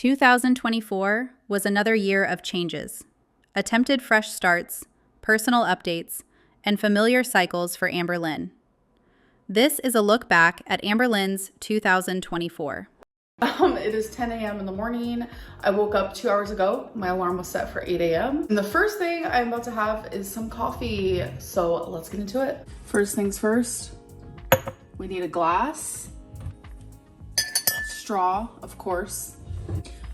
2024 was another year of changes, attempted fresh starts, personal updates, and familiar cycles for Amberlynn. This is a look back at Amberlynn's 2024. It is 10 a.m. in the morning. I woke up 2 hours ago. My alarm was set for 8 a.m. And the first thing I'm about to have is some coffee. So let's get into it. First things first, we need a glass, straw, of course.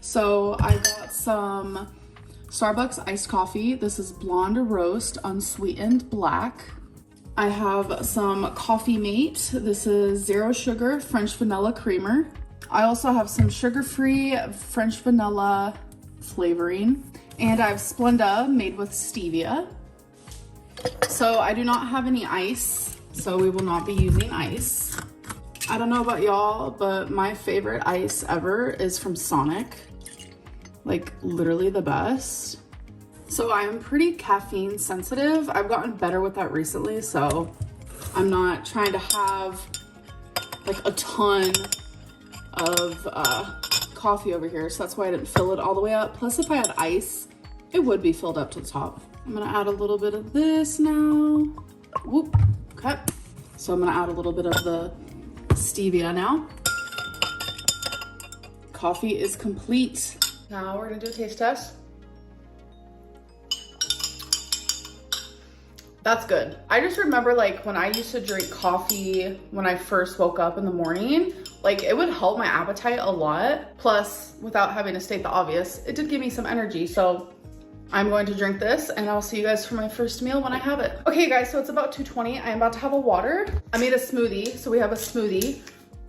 So I got some Starbucks iced coffee. This is blonde roast, unsweetened black. I have some Coffee Mate. This is zero sugar French vanilla creamer. I also have some sugar-free French vanilla flavoring. And I have Splenda made with stevia. So I do not have any ice, so we will not be using ice. I don't know about y'all, but my favorite ice ever is from Sonic. Like literally the best. So I'm pretty caffeine sensitive. I've gotten better with that recently, so I'm not trying to have like a ton of coffee over here. So that's why I didn't fill it all the way up. Plus if I had ice, it would be filled up to the top. I'm gonna add a little bit of this now. Whoop, okay. So I'm gonna add a little bit of the stevia now. Coffee is complete. Now we're gonna do a taste test. That's good. I just remember like when I used to drink coffee when I first woke up in the morning, like it would help my appetite a lot. Plus, without having to state the obvious, it did give me some energy. So I'm going to drink this and I'll see you guys for my first meal when I have it. Okay guys, so it's about 2:20. I'm about to have a water. I made a smoothie, so we have a smoothie.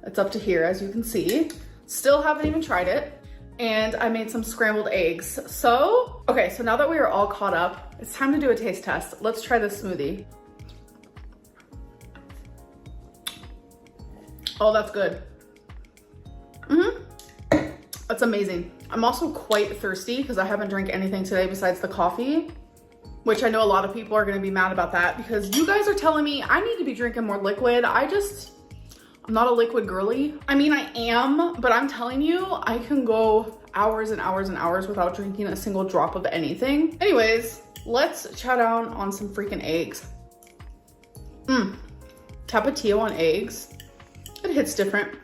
It's up to here, as you can see. Still haven't even tried it. And I made some scrambled eggs. So, okay, so now that we are all caught up, it's time to do a taste test. Let's try this smoothie. Oh, that's good. That's amazing. I'm also quite thirsty because I haven't drank anything today besides the coffee, which I know a lot of people are gonna be mad about that because you guys are telling me I need to be drinking more liquid. I'm not a liquid girly. I mean, I am, but I'm telling you, I can go hours and hours and hours without drinking a single drop of anything. Anyways, let's chow down on some freaking eggs. Tapatio on eggs, it hits different.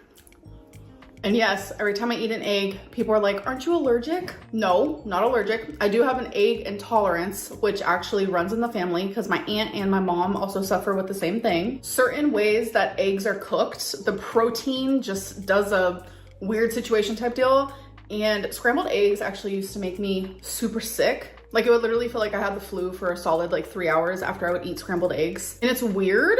And yes, every time I eat an egg, people are like, aren't you allergic? No, not allergic. I do have an egg intolerance, which actually runs in the family because my aunt and my mom also suffer with the same thing. Certain ways that eggs are cooked, the protein just does a weird situation type deal. And scrambled eggs actually used to make me super sick. Like it would literally feel like I had the flu for a solid like 3 hours after I would eat scrambled eggs. And it's weird,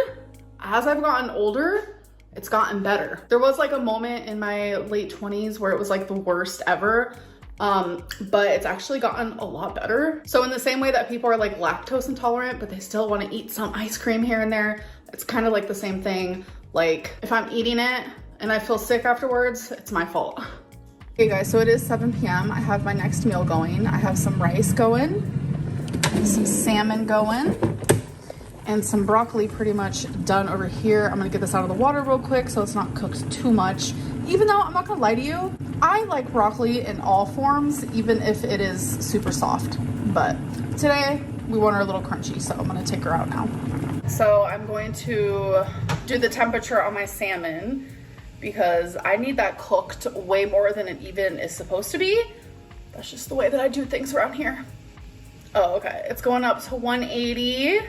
as I've gotten older, it's gotten better. There was like a moment in my late 20s where it was like the worst ever, but it's actually gotten a lot better. So in the same way that people are like lactose intolerant, but they still want to eat some ice cream here and there, it's kind of like the same thing. Like if I'm eating it and I feel sick afterwards, it's my fault. Hey guys, so it is 7 p.m. I have my next meal going. I have some rice going, some salmon going, and some broccoli pretty much done over here. I'm gonna get this out of the water real quick so it's not cooked too much. Even though I'm not gonna lie to you, I like broccoli in all forms, even if it is super soft. But today we want her a little crunchy, so I'm gonna take her out now. So I'm going to do the temperature on my salmon because I need that cooked way more than it even is supposed to be. That's just the way that I do things around here. Oh, okay, it's going up to 180.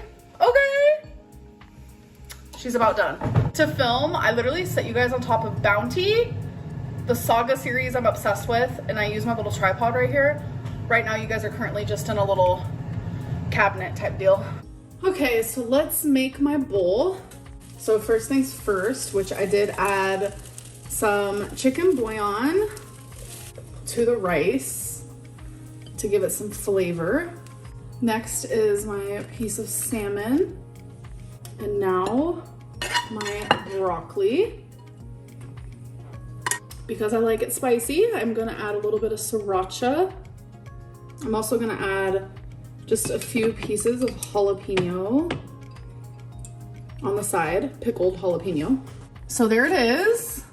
Okay, she's about done. To film, I literally set you guys on top of Bounty, the Saga series I'm obsessed with, and I use my little tripod right here. Right now, you guys are currently just in a little cabinet type deal. Okay, so let's make my bowl. So first things first, which I did add some chicken bouillon to the rice to give it some flavor. Next is my piece of salmon, and now my broccoli. Because I like it spicy, I'm gonna add a little bit of sriracha. I'm also gonna add just a few pieces of jalapeno on the side, pickled jalapeno. So there it is.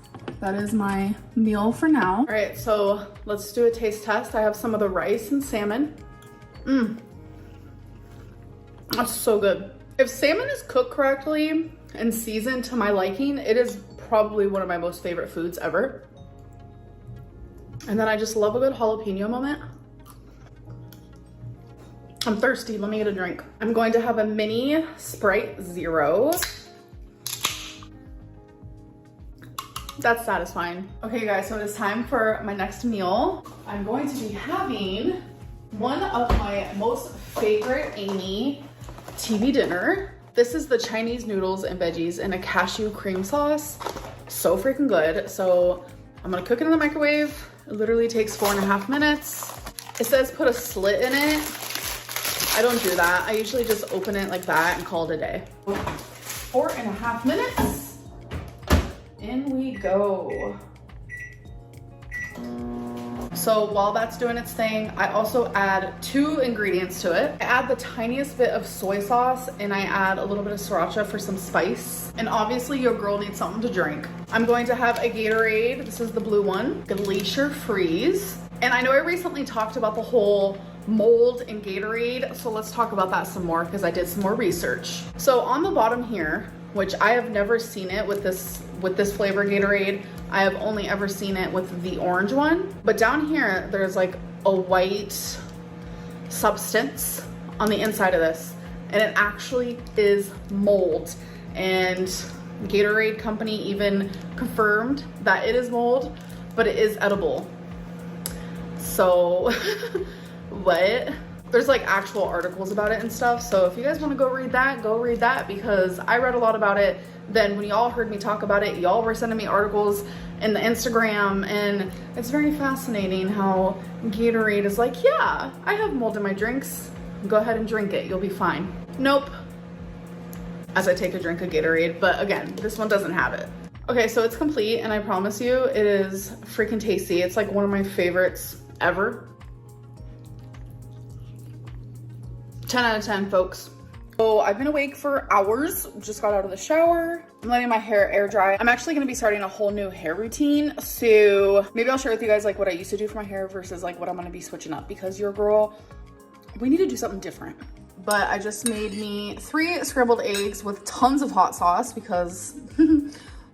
that is my meal for now. All right, so let's do a taste test. I have some of the rice and salmon. That's so good. If salmon is cooked correctly and seasoned to my liking, it is probably one of my most favorite foods ever. And then I just love a good jalapeno moment. I'm thirsty, let me get a drink. I'm going to have a mini Sprite Zero. That's satisfying. Okay guys, so it is time for my next meal. I'm going to be having one of my most favorite Amy TV dinner. This is the Chinese noodles and veggies in a cashew cream sauce. So freaking good. So I'm gonna cook it in the microwave. It literally takes 4.5 minutes. It says put a slit in it. I don't do that. I usually just open it like that and call it a day. 4.5 minutes. In we go. So while that's doing its thing, I also add 2 ingredients to it. I add the tiniest bit of soy sauce and I add a little bit of sriracha for some spice. And obviously your girl needs something to drink. I'm going to have a Gatorade. This is the blue one, Glacier Freeze. And I know I recently talked about the whole mold in Gatorade, so let's talk about that some more because I did some more research. So on the bottom here, which I have never seen it with this flavor Gatorade, I have only ever seen it with the orange one. But down here, there's like a white substance on the inside of this, and it actually is mold. And the Gatorade company even confirmed that it is mold, but it is edible. So what? There's like actual articles about it and stuff. So if you guys want to go read that because I read a lot about it. Then when y'all heard me talk about it, y'all were sending me articles in the Instagram, and it's very fascinating how Gatorade is like, yeah, I have mold in my drinks. Go ahead and drink it. You'll be fine. Nope. As I take a drink of Gatorade, but again, this one doesn't have it. Okay, so it's complete, and I promise you, it is freaking tasty. It's like one of my favorites ever. 10 out of 10, folks. So I've been awake for hours, just got out of the shower. I'm letting my hair air dry. I'm actually gonna be starting a whole new hair routine. So maybe I'll share with you guys like what I used to do for my hair versus like what I'm gonna be switching up, because your girl, we need to do something different. But I just made me 3 scrambled eggs with tons of hot sauce because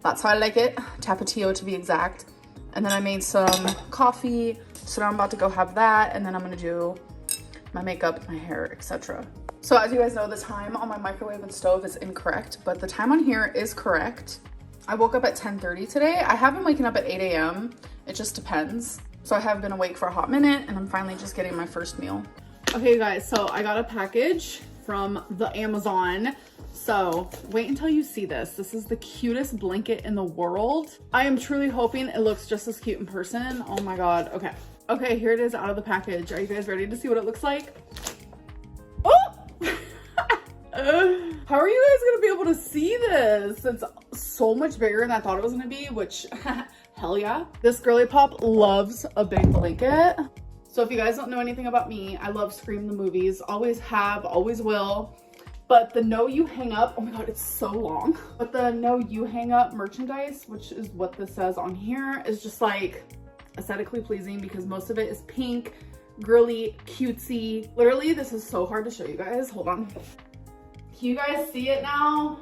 that's how I like it. Tapatio to be exact. And then I made some coffee. So now I'm about to go have that, and then I'm gonna do my makeup, my hair, etc. So as you guys know, the time on my microwave and stove is incorrect, but the time on here is correct. I woke up at 10:30 today. I have been waking up at 8 a.m. It just depends. So I have been awake for a hot minute, and I'm finally just getting my first meal. Okay guys, so I got a package from the Amazon. So wait until you see this. This is the cutest blanket in the world. I am truly hoping it looks just as cute in person. Oh my God, okay. Okay, here it is out of the package. Are you guys ready to see what it looks like? Oh! How are you guys gonna be able to see this? It's so much bigger than I thought it was gonna be, which, hell yeah. This girly pop loves a big blanket. So if you guys don't know anything about me, I love Scream the movies. Always have, always will. But the No You Hang Up, oh my God, it's so long. But the No You Hang Up merchandise, which is what this says on here, is just like aesthetically pleasing because most of it is pink, girly, cutesy. Literally, this is so hard to show you guys. Hold on. Can you guys see it now?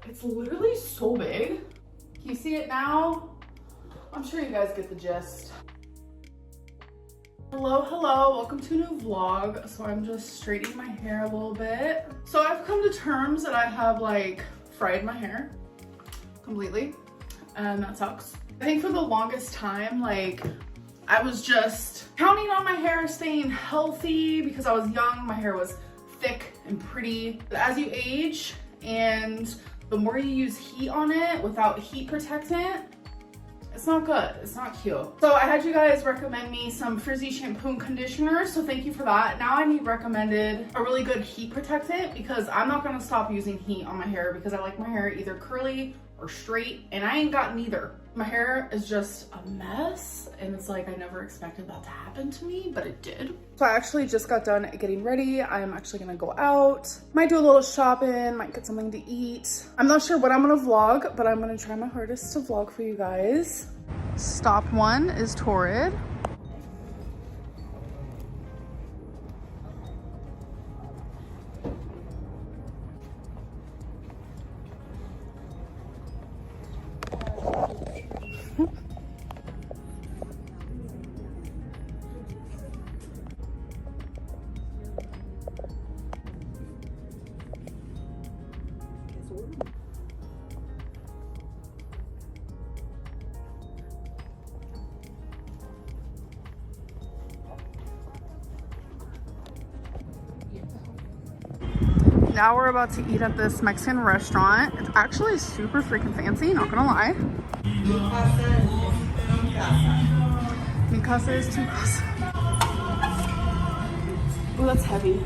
It's literally so big. Can you see it now? I'm sure you guys get the gist. Hello, hello, welcome to a new vlog. So I'm just straightening my hair a little bit. So I've come to terms that I have like fried my hair completely, and that sucks. I think for the longest time, like I was just counting on my hair staying healthy because I was young, my hair was thick and pretty. But as you age and the more you use heat on it without heat protectant, it's not good, it's not cute. So I had you guys recommend me some frizzy shampoo and conditioner, so thank you for that. Now I need recommended a really good heat protectant because I'm not gonna stop using heat on my hair because I like my hair either curly or straight, and I ain't got neither. My hair is just a mess, and it's like I never expected that to happen to me, but it did. So I actually just got done getting ready. I'm actually gonna go out. Might do a little shopping, might get something to eat. I'm not sure what I'm gonna vlog, but I'm gonna try my hardest to vlog for you guys. Stop one is Torrid. Now we're about to eat at this Mexican restaurant. It's actually super freaking fancy, not gonna lie. Mi casa is tu casa. Oh, that's heavy.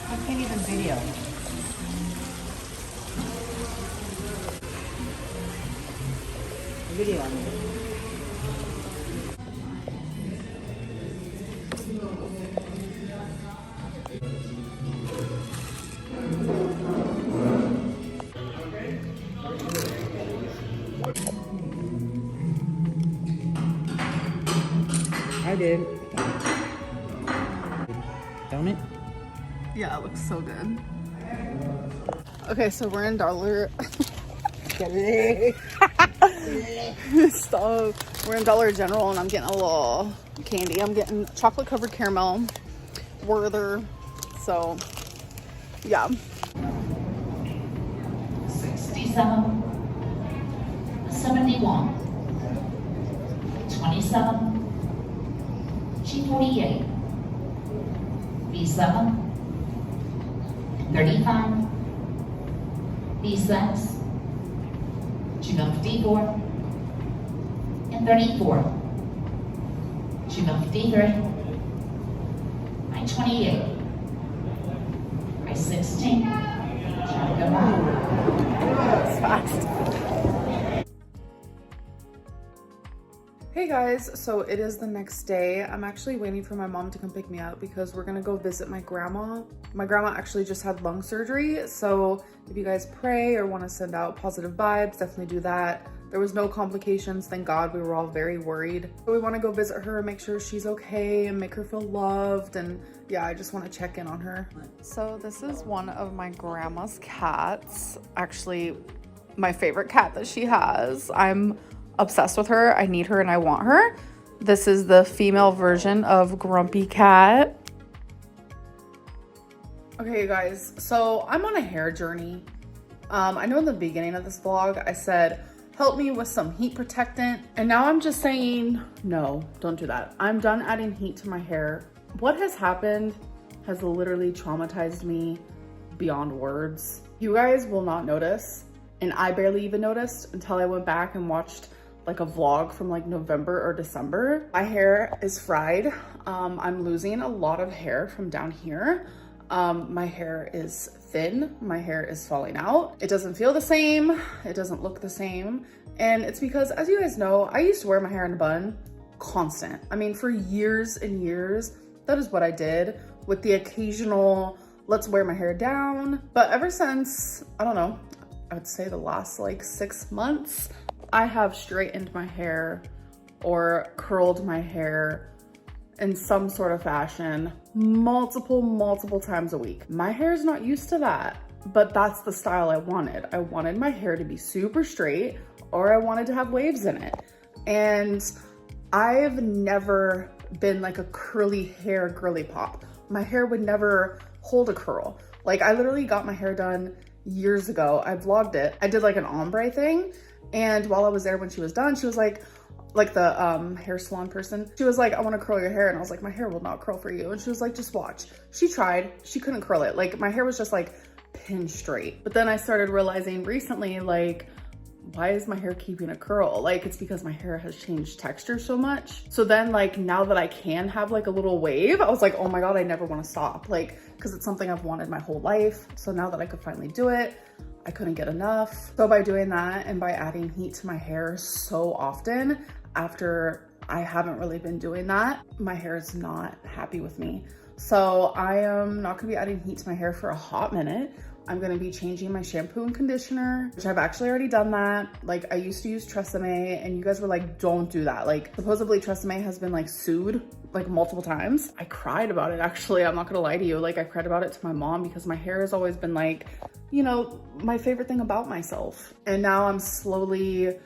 I can't even video. Video on it. I did. Don't it? Yeah, it looks so good. Okay, so we're in Dollar. Stop. We're in Dollar General, and I'm getting a little candy. I'm getting chocolate covered caramel, Werther. So, yeah. 67, 71, 27, G48, B7, 35, B6, G54, and 34, G53, I-28, I-16, That's fast. Hey guys, so it is the next day. I'm actually waiting for my mom to come pick me up because we're gonna go visit my grandma. My grandma actually just had lung surgery, so if you guys pray or want to send out positive vibes, definitely do that. There was no complications, thank God. We were all very worried. So we want to go visit her, make sure she's okay, and make her feel loved, and yeah, I just want to check in on her. So this is one of my grandma's cats. Actually, my favorite cat that she has. I'm obsessed with her. I need her and I want her. This is the female version of Grumpy Cat. Okay, you guys, so I'm on a hair journey. I know in the beginning of this vlog, I said, help me with some heat protectant. And now I'm just saying, no, don't do that. I'm done adding heat to my hair. What has happened has literally traumatized me beyond words. You guys will not notice, and I barely even noticed until I went back and watched like a vlog from like November or December. My hair is fried. I'm losing a lot of hair from down here. My hair is thin. My hair is falling out. It doesn't feel the same. It doesn't look the same. And it's because, as you guys know, I used to wear my hair in a bun constant. I mean, for years and years, that is what I did, with the occasional, let's wear my hair down. But ever since, I don't know, I would say the last like 6 months, I have straightened my hair or curled my hair in some sort of fashion multiple times a week. My hair is not used to that, but that's the style I wanted. I wanted my hair to be super straight, or I wanted to have waves in it. And I've never been like a curly hair girly pop. My hair would never hold a curl. Like, I literally got my hair done years ago. I vlogged it. I did like an ombre thing. And while I was there, when she was done, she was like the hair salon person, she was like, I want to curl your hair. And I was like, my hair will not curl for you. And she was like, just watch. She tried, she couldn't curl it. Like, my hair was just like pin straight. But then I started realizing recently, like, why is my hair keeping a curl? Like, it's because my hair has changed texture so much. So then like, now that I can have like a little wave, I was like, oh my God, I never want to stop. Like, cause it's something I've wanted my whole life. So now that I could finally do it, I couldn't get enough. So by doing that and by adding heat to my hair so often, after I haven't really been doing that, my hair is not happy with me. So I am not gonna be adding heat to my hair for a hot minute. I'm gonna be changing my shampoo and conditioner, which I've actually already done that. Like, I used to use Tresemme and you guys were like, don't do that. Like, supposedly Tresemme has been like sued like multiple times. I cried about it, actually. I'm not gonna lie to you. Like, I cried about it to my mom because my hair has always been like, you know, my favorite thing about myself. And now I'm slowly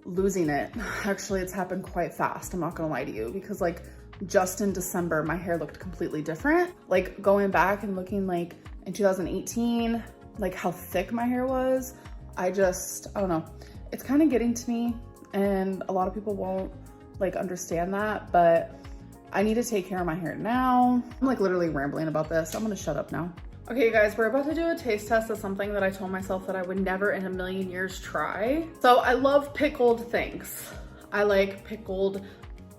losing it. Actually, it's happened quite fast. I'm not gonna lie to you, because like just in December, my hair looked completely different. Like, going back and looking like in 2018, like how thick my hair was, I don't know. It's kind of getting to me, and a lot of people won't like understand that, but I need to take care of my hair now. I'm like literally rambling about this. I'm gonna shut up now. Okay, you guys, we're about to do a taste test of something that I told myself that I would never in a million years try. So I love pickled things. I like pickled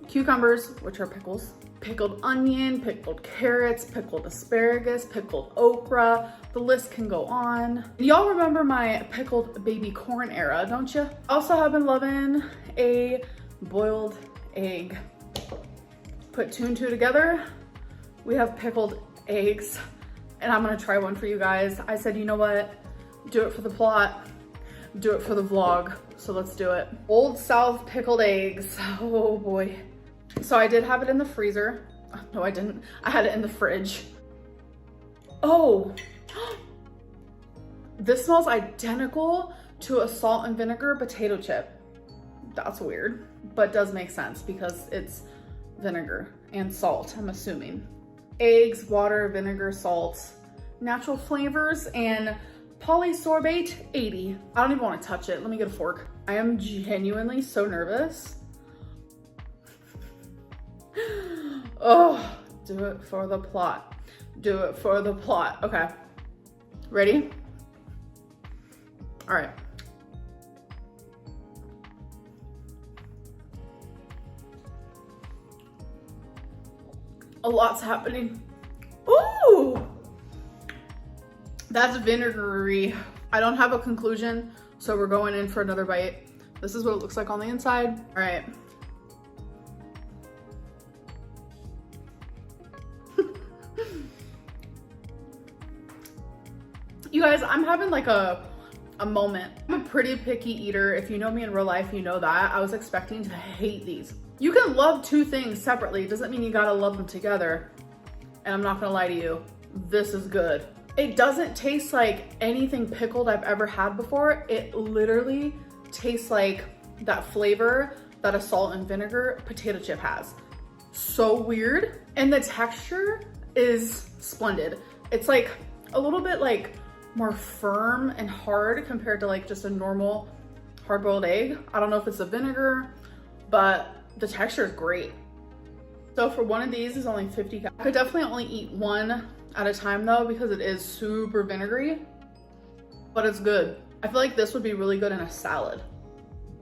cucumbers, which are pickles, pickled onion, pickled carrots, pickled asparagus, pickled okra. The list can go on. Y'all remember my pickled baby corn era, don't you? Also have been loving a boiled egg. Put two and two together, we have pickled eggs. And I'm gonna try one for you guys. I said, you know what? Do it for the plot, do it for the vlog. So let's do it. Old South pickled eggs. Oh boy. So I did have it in the freezer. No, I didn't. I had it in the fridge. Oh, this smells identical to a salt and vinegar potato chip. That's weird, but does make sense because it's vinegar and salt, I'm assuming. Eggs, water, vinegar, salt, natural flavors, and polysorbate 80. I don't even want to touch it. Let me get a fork. I am genuinely so nervous. Oh, do it for the plot. Do it for the plot. Okay, ready? All right. A lot's happening. Ooh, that's vinegary. I don't have a conclusion, so we're going in for another bite. This is what it looks like on the inside. All right. You guys, I'm having like a moment. I'm a pretty picky eater. If you know me in real life, you know that. I was expecting to hate these. You can love two things separately. It doesn't mean you gotta love them together. And I'm not gonna lie to you, this is good. It doesn't taste like anything pickled I've ever had before. It literally tastes like that flavor that a salt and vinegar potato chip has. So weird. And the texture is splendid. It's like a little bit like more firm and hard compared to like just a normal hard-boiled egg. I don't know if it's the vinegar, but the texture is great. So for one of these is only 50 calories. I could definitely only eat one at a time though, because it is super vinegary, but it's good. I feel like this would be really good in a salad.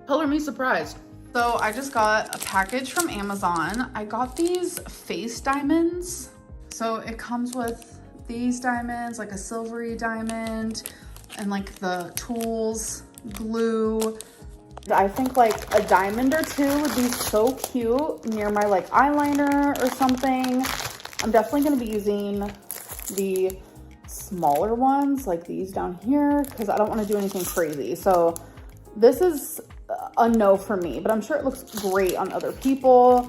Color me surprised. So I just got a package from Amazon. I got these face diamonds. So it comes with these diamonds, like a silvery diamond, and like the tools, glue. I think like a diamond or two would be so cute near my like eyeliner or something. I'm definitely gonna be using the smaller ones like these down here because I don't want to do anything crazy. So this is a no for me, but I'm sure it looks great on other people.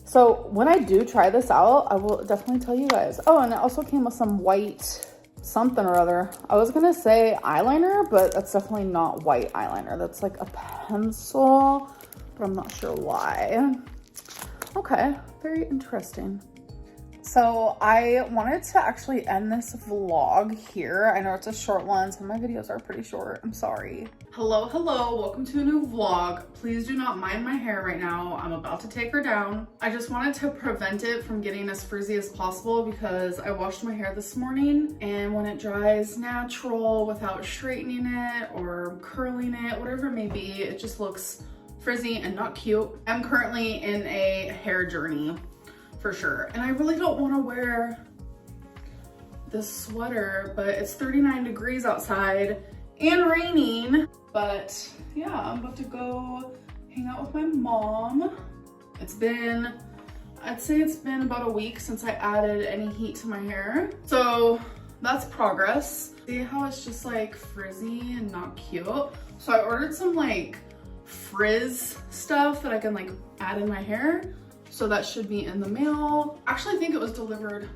So when I do try this out, I will definitely tell you guys. Oh, and it also came with some white something or other. I was gonna say eyeliner, but that's definitely not white eyeliner. That's like a pencil, but I'm not sure why. Okay, very interesting. So I wanted to actually end this vlog here. I know it's a short one. Some of my videos are pretty short. I'm sorry. Hello, welcome to a new vlog. Please do not mind my hair right now. I'm about to take her down. I just wanted to prevent it from getting as frizzy as possible because I washed my hair this morning, and when it dries natural without straightening it or curling it, whatever it may be, it just looks frizzy and not cute. I'm currently in a hair journey for sure, and I really don't want to wear this sweater, but it's 39 degrees outside and raining. But yeah, I'm about to go hang out with my mom. I'd say it's been about a week since I added any heat to my hair, so that's progress. See how it's just like frizzy and not cute? So I ordered some like frizz stuff that I can like add in my hair. So that should be in the mail. Actually, I think it was delivered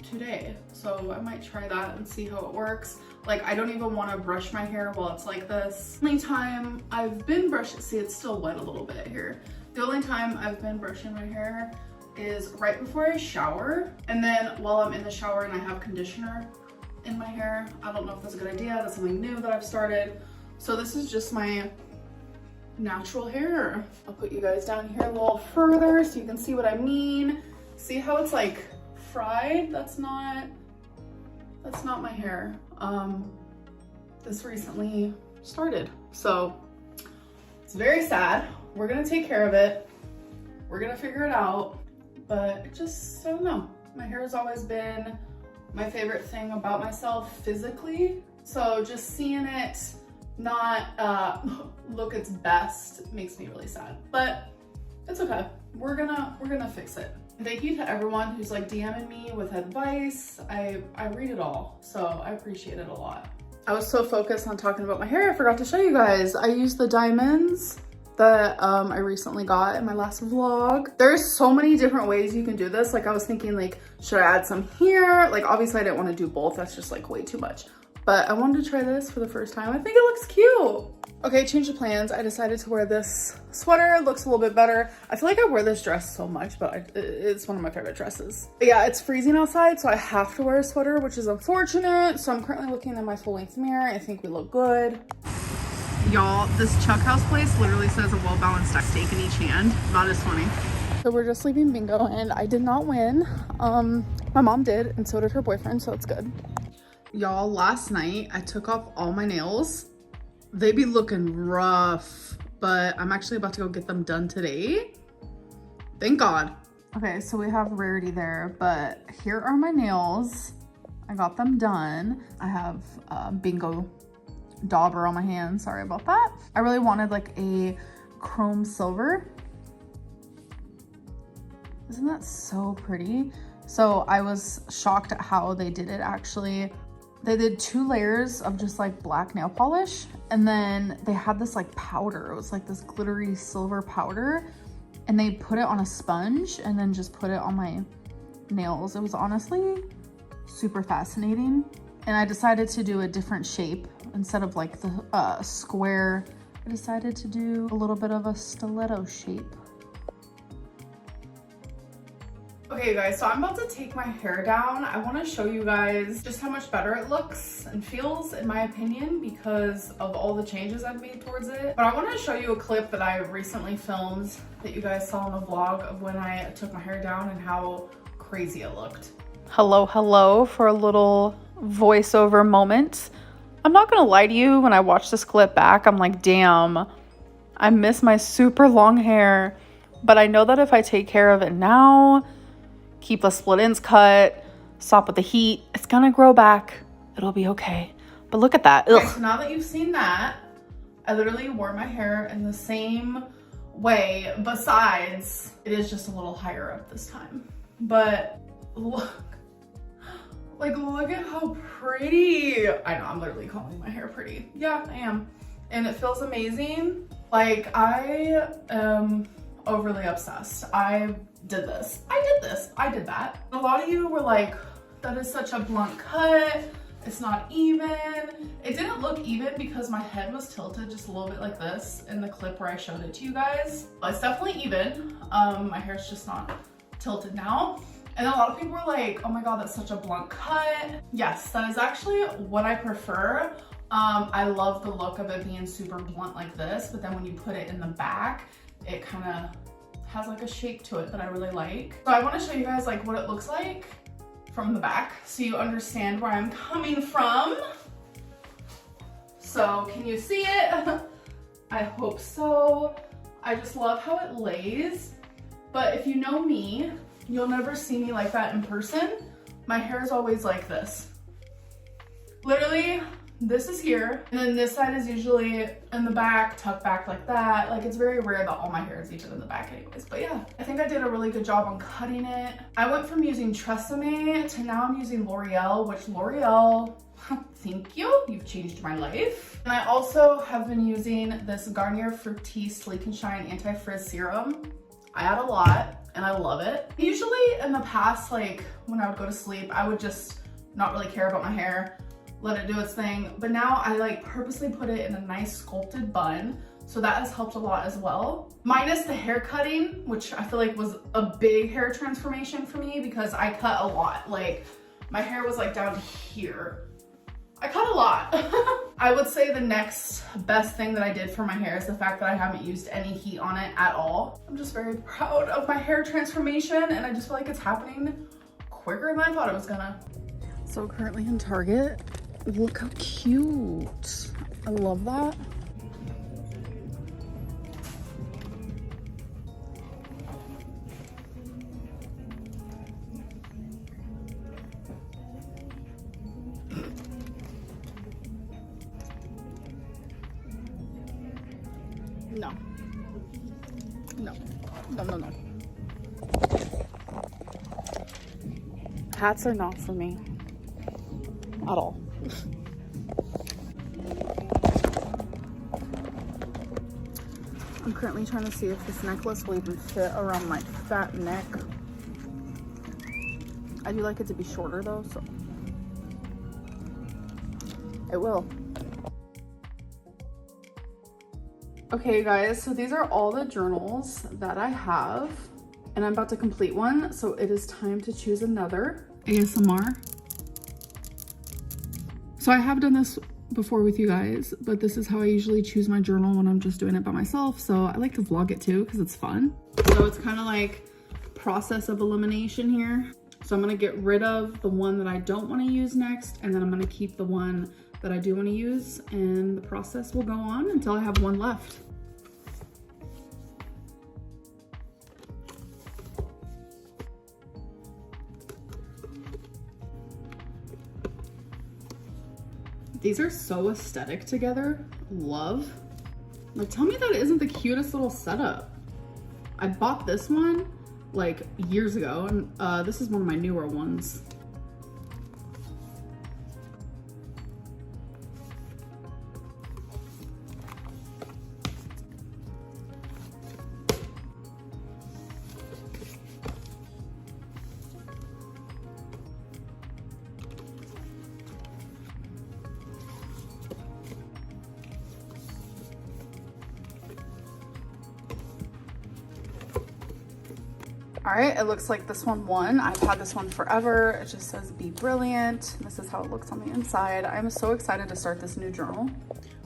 today. So I might try that and see how it works. Like, I don't even want to brush my hair while it's like this. The only time I've been brushing, see, it's still wet a little bit here. The only time I've been brushing my hair is right before I shower. And then while I'm in the shower and I have conditioner in my hair. I don't know if that's a good idea. That's something new that I've started. So this is just my natural hair. I'll put you guys down here a little further so you can see what I mean. See how it's like fried? That's not my hair. This recently started, so it's very sad. We're gonna take care of it. We're gonna figure it out, but I don't know. My hair has always been my favorite thing about myself physically, so just seeing it not look its best makes me really sad, but it's okay. We're gonna fix it. Thank you to everyone who's like DMing me with advice. I read it all, so I appreciate it a lot. I was so focused on talking about my hair, I forgot to show you guys. I used the diamonds that I recently got in my last vlog. There's so many different ways you can do this. Like, I was thinking, like, should I add some here? Like, obviously I didn't want to do both. That's just like way too much. But I wanted to try this for the first time. I think it looks cute. Okay, change of plans. I decided to wear this sweater. It looks a little bit better. I feel like I wear this dress so much, but it's one of my favorite dresses. But yeah, it's freezing outside, so I have to wear a sweater, which is unfortunate. So I'm currently looking in my full-length mirror. I think we look good. Y'all, this Chuck House place literally says a well-balanced steak in each hand. That is funny. So we're just leaving bingo, and I did not win. My mom did, and so did her boyfriend, so it's good. Y'all, last night I took off all my nails. They be looking rough, but I'm actually about to go get them done today. Thank God. Okay, so we have Rarity there, but here are my nails. I got them done. I have bingo dauber on my hand. Sorry about that. I really wanted like a chrome silver. Isn't that so pretty? So I was shocked at how they did it actually. They did 2 layers of just like black nail polish, and then they had this like powder. It was like this glittery silver powder, and they put it on a sponge and then just put it on my nails. It was honestly super fascinating. And I decided to do a different shape. Instead of like the square, I decided to do a little bit of a stiletto shape. Okay, you guys, so I'm about to take my hair down. I want to show you guys just how much better it looks and feels, in my opinion, because of all the changes I've made towards it. But I want to show you a clip that I recently filmed that you guys saw in the vlog of when I took my hair down and how crazy it looked. Hello for a little voiceover moment. I'm not gonna lie to you, when I watched this clip back, I'm like, damn, I miss my super long hair. But I know that if I take care of it now, keep the split ends cut, stop with the heat, it's gonna grow back. It'll be okay. But look at that. Okay, so now that you've seen that, I literally wore my hair in the same way, besides it is just a little higher up this time. But look, like, look at how pretty. I know, I'm literally calling my hair pretty. Yeah, I am. And it feels amazing. Like, I am overly obsessed. I did this. I did that. A lot of you were like, that is such a blunt cut. It's not even. It didn't look even because my head was tilted just a little bit like this in the clip where I showed it to you guys. But it's definitely even. My hair's just not tilted now. And a lot of people were like, oh my God, that's such a blunt cut. Yes, that is actually what I prefer. I love the look of it being super blunt like this, but then when you put it in the back, it kind of has like a shape to it that I really like. So I want to show you guys like what it looks like from the back so you understand where I'm coming from. So can you see it? I hope so. I just love how it lays. But if you know me, you'll never see me like that in person. My hair is always like this. Literally, this is here, and then this side is usually in the back, tucked back like that. Like, it's very rare that all my hair is even in the back anyways. But yeah, I think I did a really good job on cutting it. I went from using Tresemme to now I'm using L'Oreal, which L'Oreal, thank you, you've changed my life. And I also have been using this Garnier Fructis Sleek and Shine Anti-Frizz Serum. I add a lot, and I love it. Usually in the past, like when I would go to sleep, I would just not really care about my hair, let it do its thing. But now I like purposely put it in a nice sculpted bun. So that has helped a lot as well. Minus the hair cutting, which I feel like was a big hair transformation for me because I cut a lot. Like my hair was like down here. I cut a lot. I would say the next best thing that I did for my hair is the fact that I haven't used any heat on it at all. I'm just very proud of my hair transformation, and I just feel like it's happening quicker than I thought it was gonna. So currently in Target, look how cute. I love that. No. No. No, no, no. Hats are not for me. At all. I'm currently trying to see if this necklace will even fit around my fat neck. I do like it to be shorter though, so it will. Okay guys, so these are all the journals that I have, and I'm about to complete one, so it is time to choose another. ASMR. So I have done this before with you guys, but this is how I usually choose my journal when I'm just doing it by myself. So I like to vlog it too because it's fun. So it's kind of like process of elimination here. So I'm gonna get rid of the one that I don't want to use next, and then I'm gonna keep the one that I do want to use, and the process will go on until I have one left. These are so aesthetic together. Love. Like, tell me that isn't the cutest little setup. I bought this one like years ago, and this is one of my newer ones. All right, it looks like this one won. I've had this one forever. It just says be brilliant. This is how it looks on the inside. I'm so excited to start this new journal.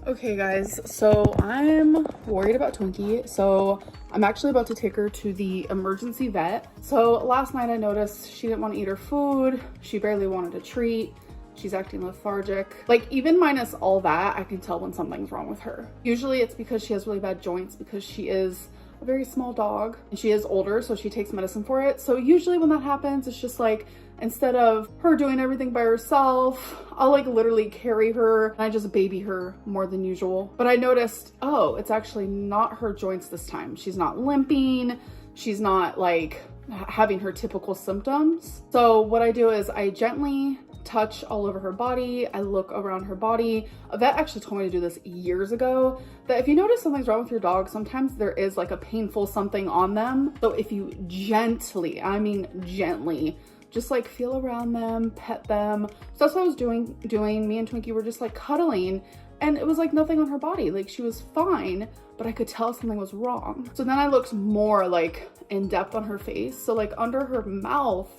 Okay guys, so I'm worried about Twinkie. So I'm actually about to take her to the emergency vet. So last night I noticed she didn't want to eat her food. She barely wanted a treat. She's acting lethargic. Like, even minus all that, I can tell when something's wrong with her. Usually it's because she has really bad joints because she is a very small dog and she is older, so she takes medicine for it. So usually when that happens, it's just like, instead of her doing everything by herself, I'll like literally carry her and I just baby her more than usual. But I noticed, oh, it's actually not her joints this time. She's not limping. She's not like having her typical symptoms. So what I do is I gently touch all over her body. I look around her body. A vet actually told me to do this years ago, that if you notice something's wrong with your dog, sometimes there is like a painful something on them. So if you gently, I mean gently, just like feel around them, pet them. So that's what I was doing. Me and Twinkie were just like cuddling, and it was like nothing on her body. Like, she was fine, but I could tell something was wrong. So then I looked more like in depth on her face. So like under her mouth,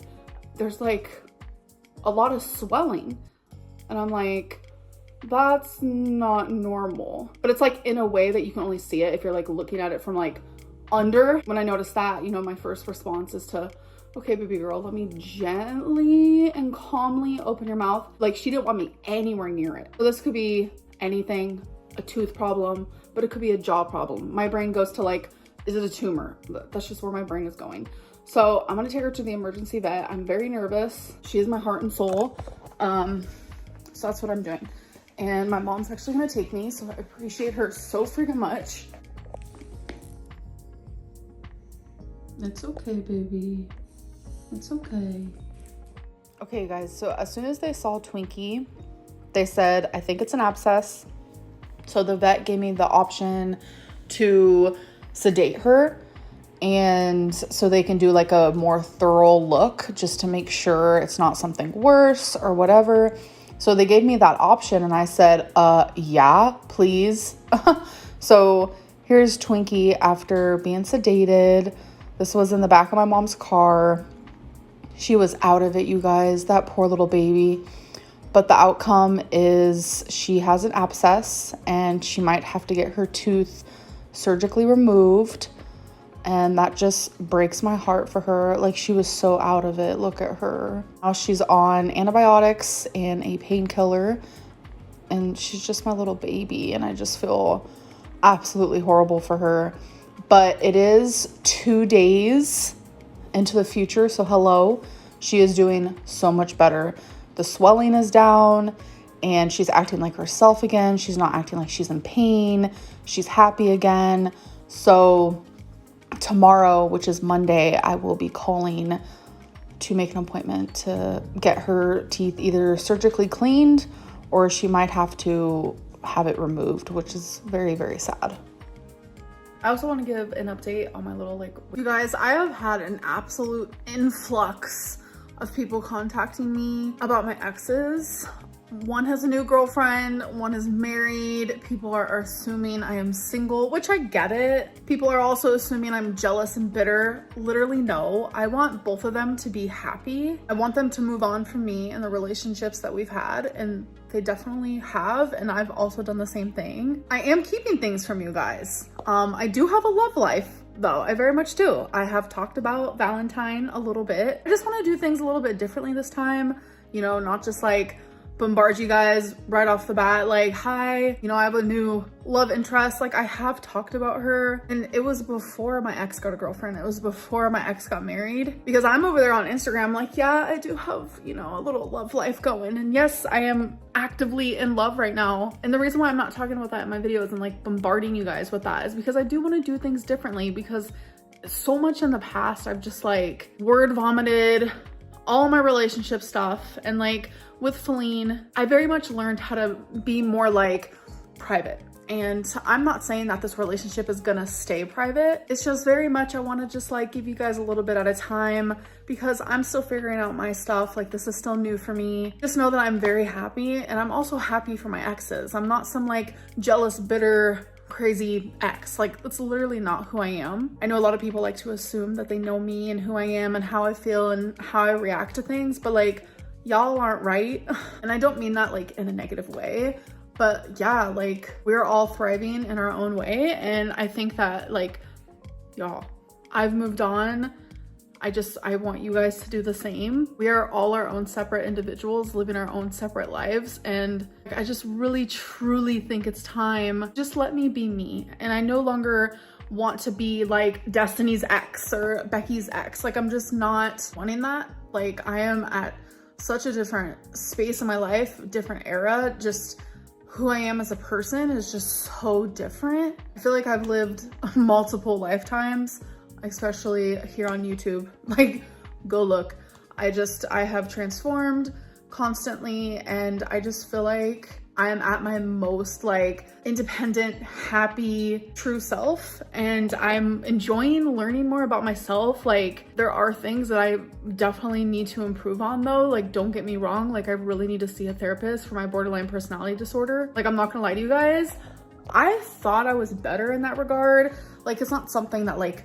there's like a lot of swelling. And I'm like, that's not normal. But it's like in a way that you can only see it if you're like looking at it from like under. When I noticed that, you know, my first response is to, okay, baby girl, let me gently and calmly open your mouth. Like, she didn't want me anywhere near it. So this could be anything, a tooth problem, but it could be a jaw problem. My brain goes to like, is it a tumor? That's just where my brain is going. So I'm gonna take her to the emergency vet. I'm very nervous. She is my heart and soul. So that's what I'm doing. And my mom's actually gonna take me, so I appreciate her so freaking much. It's okay, baby. It's okay. Okay, guys, so as soon as they saw Twinkie, they said, I think it's an abscess. So the vet gave me the option to sedate her, and so they can do like a more thorough look just to make sure it's not something worse or whatever. So they gave me that option, and I said, yeah, please. So here's Twinkie after being sedated. This was in the back of my mom's car. She was out of it, you guys, that poor little baby. But the outcome is she has an abscess and she might have to get her tooth surgically removed. And that just breaks my heart for her. Like, she was so out of it. Look at her. Now she's on antibiotics and a painkiller. And she's just my little baby. And I just feel absolutely horrible for her. But it is 2 days into the future. So hello, she is doing so much better. The swelling is down and she's acting like herself again. She's not acting like she's in pain. She's happy again. So tomorrow, which is Monday, I will be calling to make an appointment to get her teeth either surgically cleaned or she might have to have it removed, which is very, very sad. I also want to give an update on my little, like, you guys, I have had an absolute influx of people contacting me about my exes. One has a new girlfriend, one is married. People are assuming I am single, which I get it. People are also assuming I'm jealous and bitter. Literally, no. I want both of them to be happy. I want them to move on from me and the relationships that we've had, and they definitely have, and I've also done the same thing. I am keeping things from you guys. I do have a love life, though. I very much do. I have talked about Valentine a little bit. I just want to do things a little bit differently this time. You know, not just like bombard you guys right off the bat, like, hi, you know, I have a new love interest. Like, I have talked about her, and it was before my ex got a girlfriend. It was before my ex got married, because I'm over there on Instagram like, yeah, I do have, you know, a little love life going, and yes, I am actively in love right now. And the reason why I'm not talking about that in my videos and like bombarding you guys with that is because I do want to do things differently, because so much in the past I've just like word vomited all my relationship stuff. And like with Feline, I very much learned how to be more like private. And I'm not saying that this relationship is gonna stay private. It's just very much I want to just like give you guys a little bit at a time, because I'm still figuring out my stuff. Like, this is still new for me. Just know that I'm very happy, and I'm also happy for my exes. I'm not some like jealous, bitter, crazy ex. Like, that's literally not who I am. I know a lot of people like to assume that they know me and who I am and how I feel and how I react to things, but like, y'all aren't right. And I don't mean that like in a negative way, but yeah, like, we're all thriving in our own way. And I think that like, y'all, I've moved on. I want you guys to do the same. We are all our own separate individuals living our own separate lives. And I just really, truly think it's time. Just let me be me. And I no longer want to be like Destiny's ex or Becky's ex. Like, I'm just not wanting that. Like, I am at such a different space in my life, different era. Just who I am as a person is just so different. I feel like I've lived multiple lifetimes, especially here on YouTube. Like, go look. I have transformed constantly, and I just feel like I am at my most like independent, happy, true self, and I'm enjoying learning more about myself. Like, there are things that I definitely need to improve on though. Like, don't get me wrong, like, I really need to see a therapist for my borderline personality disorder. Like, I'm not gonna lie to you guys, I thought I was better in that regard. Like, it's not something that like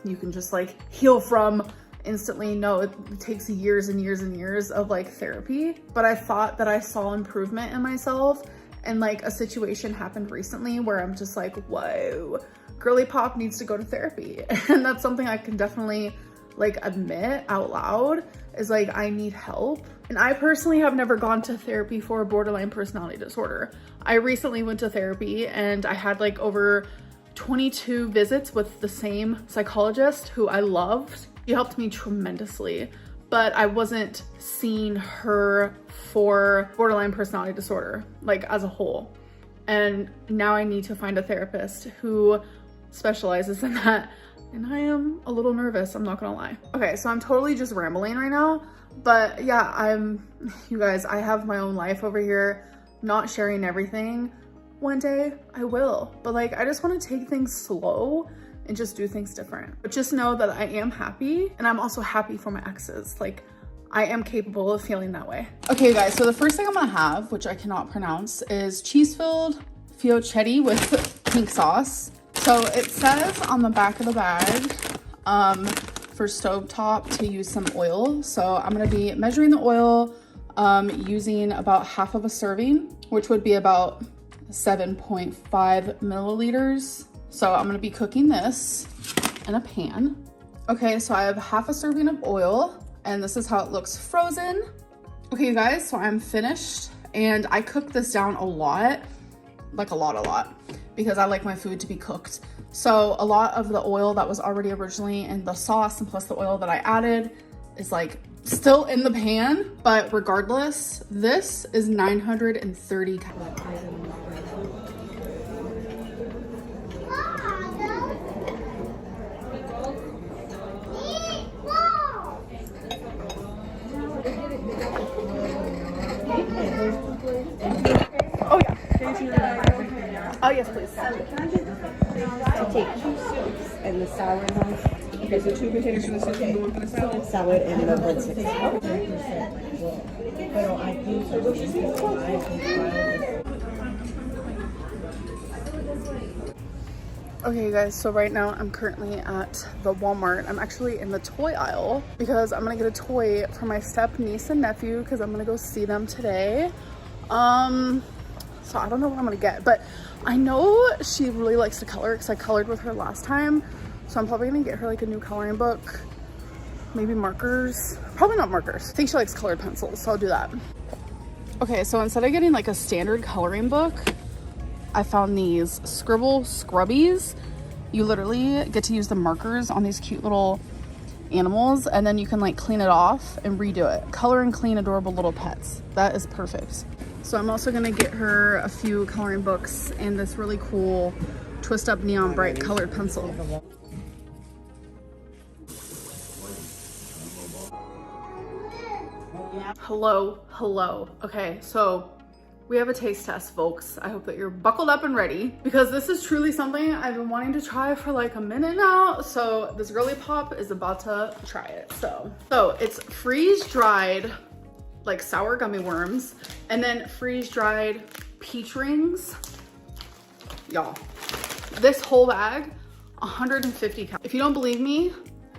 you can just like heal from instantly know it takes years and years and years of like therapy, but I thought that I saw improvement in myself, and like a situation happened recently where I'm just like, whoa, girly pop needs to go to therapy. And that's something I can definitely like admit out loud, is like I need help. And I personally have never gone to therapy for a borderline personality disorder. I recently went to therapy and I had like over 22 visits with the same psychologist who I loved. She helped me tremendously, but I wasn't seeing her for borderline personality disorder, like as a whole. And now I need to find a therapist who specializes in that. And I am a little nervous, I'm not gonna lie. Okay, so I'm totally just rambling right now, but yeah, you guys, I have my own life over here, not sharing everything. One day I will, but like, I just want to take things slow and just do things different. But just know that I am happy, and I'm also happy for my exes. Like, I am capable of feeling that way. Okay guys, so the first thing I'm gonna have, which I cannot pronounce, is cheese-filled fiocchetti with pink sauce. So it says on the back of the bag for stovetop to use some oil. So I'm gonna be measuring the oil using about half of a serving, which would be about 7.5 milliliters. So I'm gonna be cooking this in a pan. Okay, so I have half a serving of oil, and this is how it looks frozen. Okay, you guys, so I'm finished, and I cooked this down a lot, like a lot, because I like my food to be cooked. So a lot of the oil that was already originally in the sauce, and plus the oil that I added, is like still in the pan, but regardless, this is 930 calories. Oh yeah. Oh yes, please. To take 2 soups and the sour ones. Okay, so 2 containers for the soup and 1 for the salad? Salad and the breadsticks. Okay, you guys, so right now I'm currently at the Walmart. I'm actually in the toy aisle because I'm gonna get a toy for my step niece and nephew because I'm gonna go see them today. So I don't know what I'm gonna get, but I know she really likes to color because I colored with her last time. So I'm probably gonna get her like a new coloring book, maybe markers, probably not markers. I think she likes colored pencils, so I'll do that. Okay, so instead of getting like a standard coloring book, I found these Scribble Scrubbies. You literally get to use the markers on these cute little animals, and then you can like clean it off and redo it. Color and clean adorable little pets. That is perfect. So I'm also gonna get her a few coloring books and this really cool twist up neon bright colored pencil. Hello. Okay, so we have a taste test, folks. I hope that you're buckled up and ready because this is truly something I've been wanting to try for like a minute now. So this girly pop is about to try it. So it's freeze-dried like sour gummy worms and then freeze-dried peach rings. Y'all, this whole bag, 150 calories. If you don't believe me,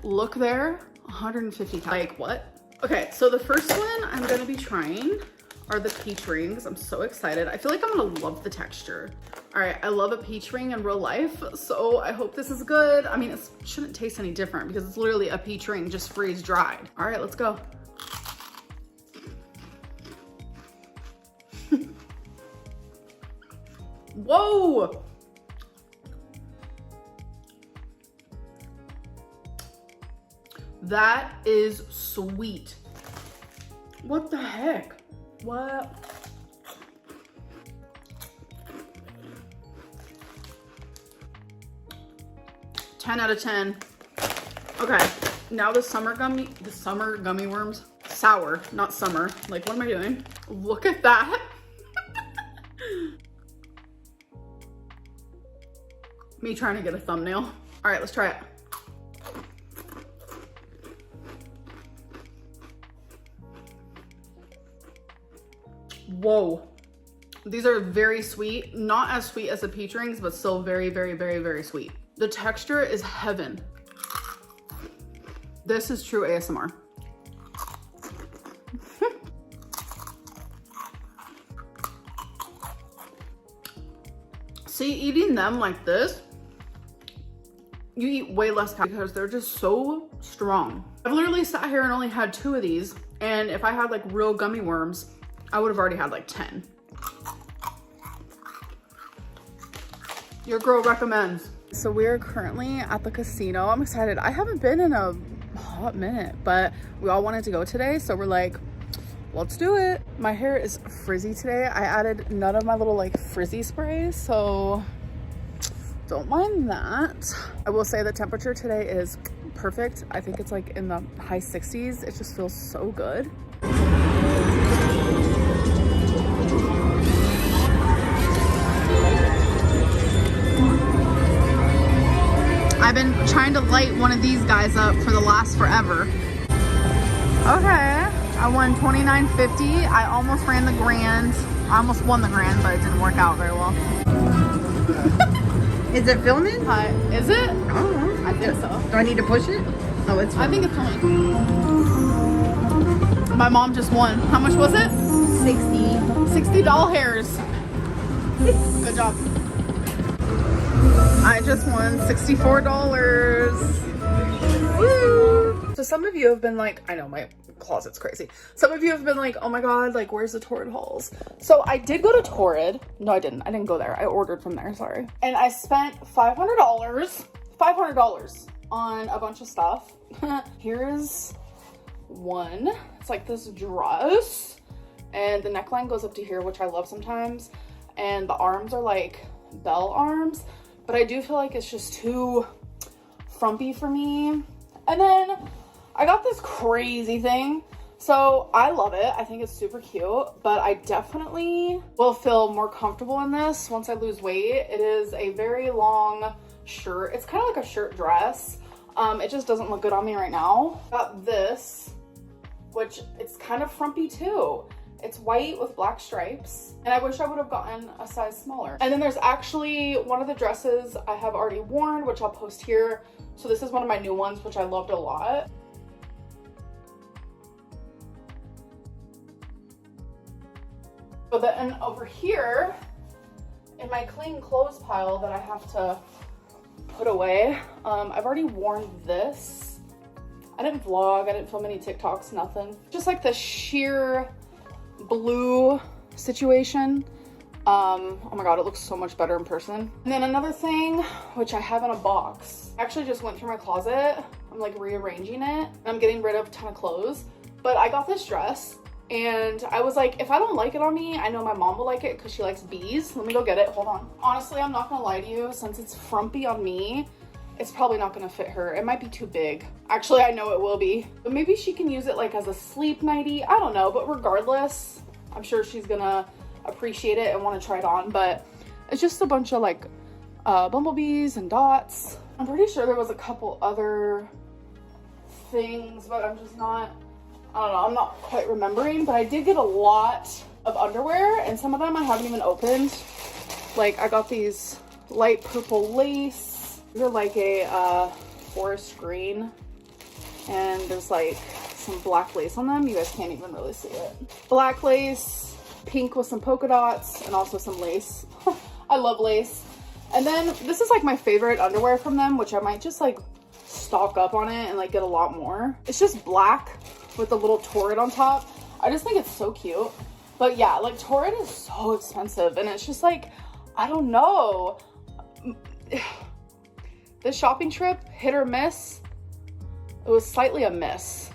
look there, 150 calories. Like what? Okay, so the first one I'm gonna be trying are the peach rings. I'm so excited. I feel like I'm gonna love the texture. All right, I love a peach ring in real life, so I hope this is good. I mean, it shouldn't taste any different because it's literally a peach ring just freeze dried. All right, let's go. Whoa! That is sweet. What the heck? What? Ten out of 10. Okay, now the summer gummy worms. Sour, not summer. Like, what am I doing? Look at that. Me trying to get a thumbnail. All right, let's try it. Whoa, these are very sweet. Not as sweet as the peach rings, but still very, very, very, very sweet. The texture is heaven. This is true ASMR. See, eating them like this, you eat way less calories because they're just so strong. I've literally sat here and only had 2 of these, and if I had like real gummy worms, I would have already had like 10. Your girl recommends. So we're currently at the casino. I'm excited. I haven't been in a hot minute, but we all wanted to go today, so we're like, let's do it. My hair is frizzy today. I added none of my little like frizzy sprays, so don't mind that. I will say the temperature today is perfect. I think it's like in the high 60s. It just feels so good. I've been trying to light one of these guys up for the last forever. Okay, I won $29.50. I almost ran the grand. I almost won the grand, but it didn't work out very well. Is it filming? Hi, is it? I don't know. I think so. Do I need to push it? Oh, it's I filming. think it's coming. My mom just won. How much was it? 60 doll hairs. Good job. I just won $64. Woo! So some of you have been like, I know my closet's crazy. Some of you have been like, oh my god, like where's the Torrid hauls? So I did go to Torrid. No, I didn't go there. I ordered from there, sorry. And I spent $500 on a bunch of stuff. Here's one. It's like this dress, and the neckline goes up to here, which I love sometimes, and the arms are like bell arms, but I do feel like it's just too frumpy for me. And then I got this crazy thing. So I love it. I think it's super cute, but I definitely will feel more comfortable in this once I lose weight. It is a very long shirt. It's kind of like a shirt dress. It just doesn't look good on me right now. Got this, which it's kind of frumpy too. It's white with black stripes, and I wish I would have gotten a size smaller. And then there's actually one of the dresses I have already worn, which I'll post here. So this is one of my new ones, which I loved a lot. But then over here, in my clean clothes pile that I have to put away, I've already worn this. I didn't vlog, I didn't film any TikToks, nothing. Just like the sheer blue situation. Oh my god, it looks so much better in person. And then another thing, which I have in a box. I actually just went through my closet. I'm like rearranging it. I'm getting rid of a ton of clothes. But I got this dress, and I was like, if I don't like it on me, I know my mom will like it because she likes bees. Let me go get it, hold on. Honestly, I'm not gonna lie to you, since it's frumpy on me, it's probably not gonna fit her. It might be too big. Actually, I know it will be. But maybe she can use it like as a sleep nightie. I don't know, but regardless, I'm sure she's gonna appreciate it and want to try it on. But it's just a bunch of like bumblebees and dots. I'm pretty sure there was a couple other things, but I'm just not, I don't know, I'm not quite remembering. But I did get a lot of underwear, and some of them I haven't even opened. Like I got these light purple lace. They're like a forest green, and there's like some black lace on them. You guys can't even really see it. Black lace, pink with some polka dots, and also some lace. I love lace. And then this is like my favorite underwear from them, which I might just like stock up on it and like get a lot more. It's just black with a little Torrid on top. I just think it's so cute. But yeah, like Torrid is so expensive, and it's just like, I don't know. This shopping trip, hit or miss. It was slightly a miss.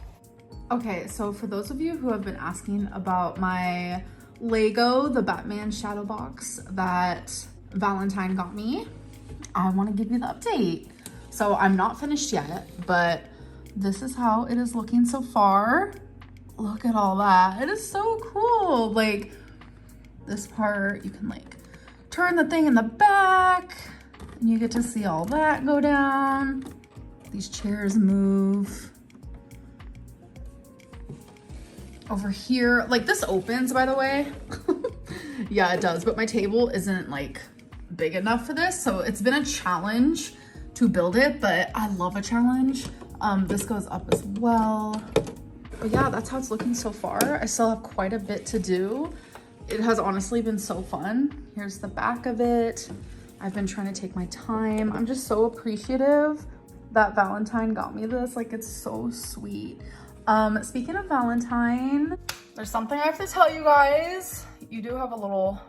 Okay, so for those of you who have been asking about my Lego, the Batman shadow box that Valentine got me, I want to give you the update. So I'm not finished yet, but this is how it is looking so far. Look at all that. It is so cool. Like this part, you can like turn the thing in the back and you get to see all that go down. These chairs move. Over here, like this opens, by the way. Yeah, it does, but my table isn't like big enough for this, so it's been a challenge to build it, but I love a challenge. This goes up as well. But yeah, that's how it's looking so far. I still have quite a bit to do. It has honestly been so fun. Here's the back of it. I've been trying to take my time. I'm just so appreciative that Valentine got me this. Like, it's so sweet. Speaking of Valentine, there's something I have to tell you guys. You do have a little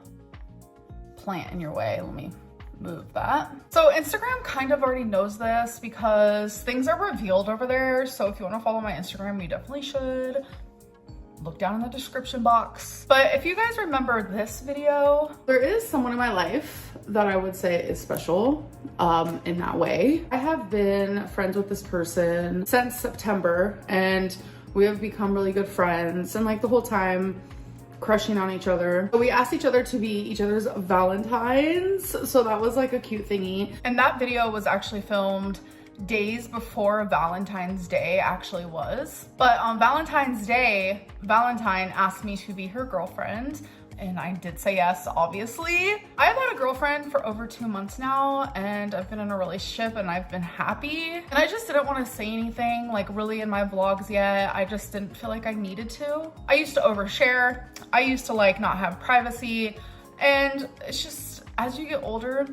plant in your way. Let me move that. So Instagram kind of already knows this because things are revealed over there. So if you want to follow my Instagram, you definitely should. Look down in the description box. But if you guys remember this video, there is someone in my life that I would say is special in that way. I have been friends with this person since September, and we have become really good friends, and like the whole time crushing on each other. So we asked each other to be each other's Valentines, so that was like a cute thingy. And that video was actually filmed days before Valentine's Day actually was. But on Valentine's Day, Valentine asked me to be her girlfriend, and I did say yes, obviously. I have had a girlfriend for over 2 months now, and I've been in a relationship and I've been happy. And I just didn't want to say anything like really in my vlogs yet. I just didn't feel like I needed to. I used to overshare. I used to like not have privacy. And it's just, as you get older,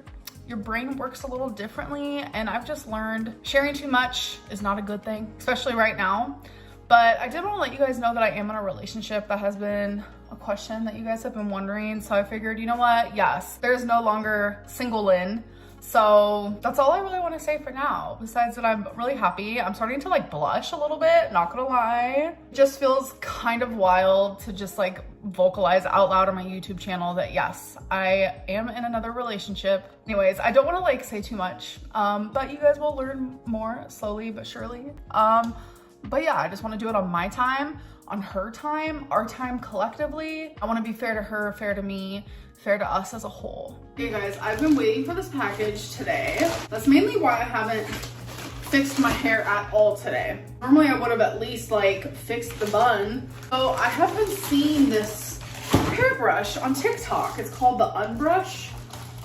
your brain works a little differently, and I've just learned sharing too much is not a good thing, especially right now. But I did want to let you guys know that I am in a relationship. That has been a question that you guys have been wondering. So I figured, you know what? Yes, there's no longer single Lynn. So that's all I really want to say for now. Besides that, I'm really happy. I'm starting to like blush a little bit, not gonna lie. It just feels kind of wild to just like vocalize out loud on my YouTube channel that yes, I am in another relationship. Anyways, I don't want to like say too much, but you guys will learn more slowly but surely. But yeah, I just want to do it on my time, on her time, our time collectively. I want to be fair to her, fair to me, fair to us as a whole. Okay guys, I've been waiting for this package today. That's mainly why I haven't fixed my hair at all today. Normally I would have at least like fixed the bun. So I have been seeing this hairbrush on TikTok. It's called the Unbrush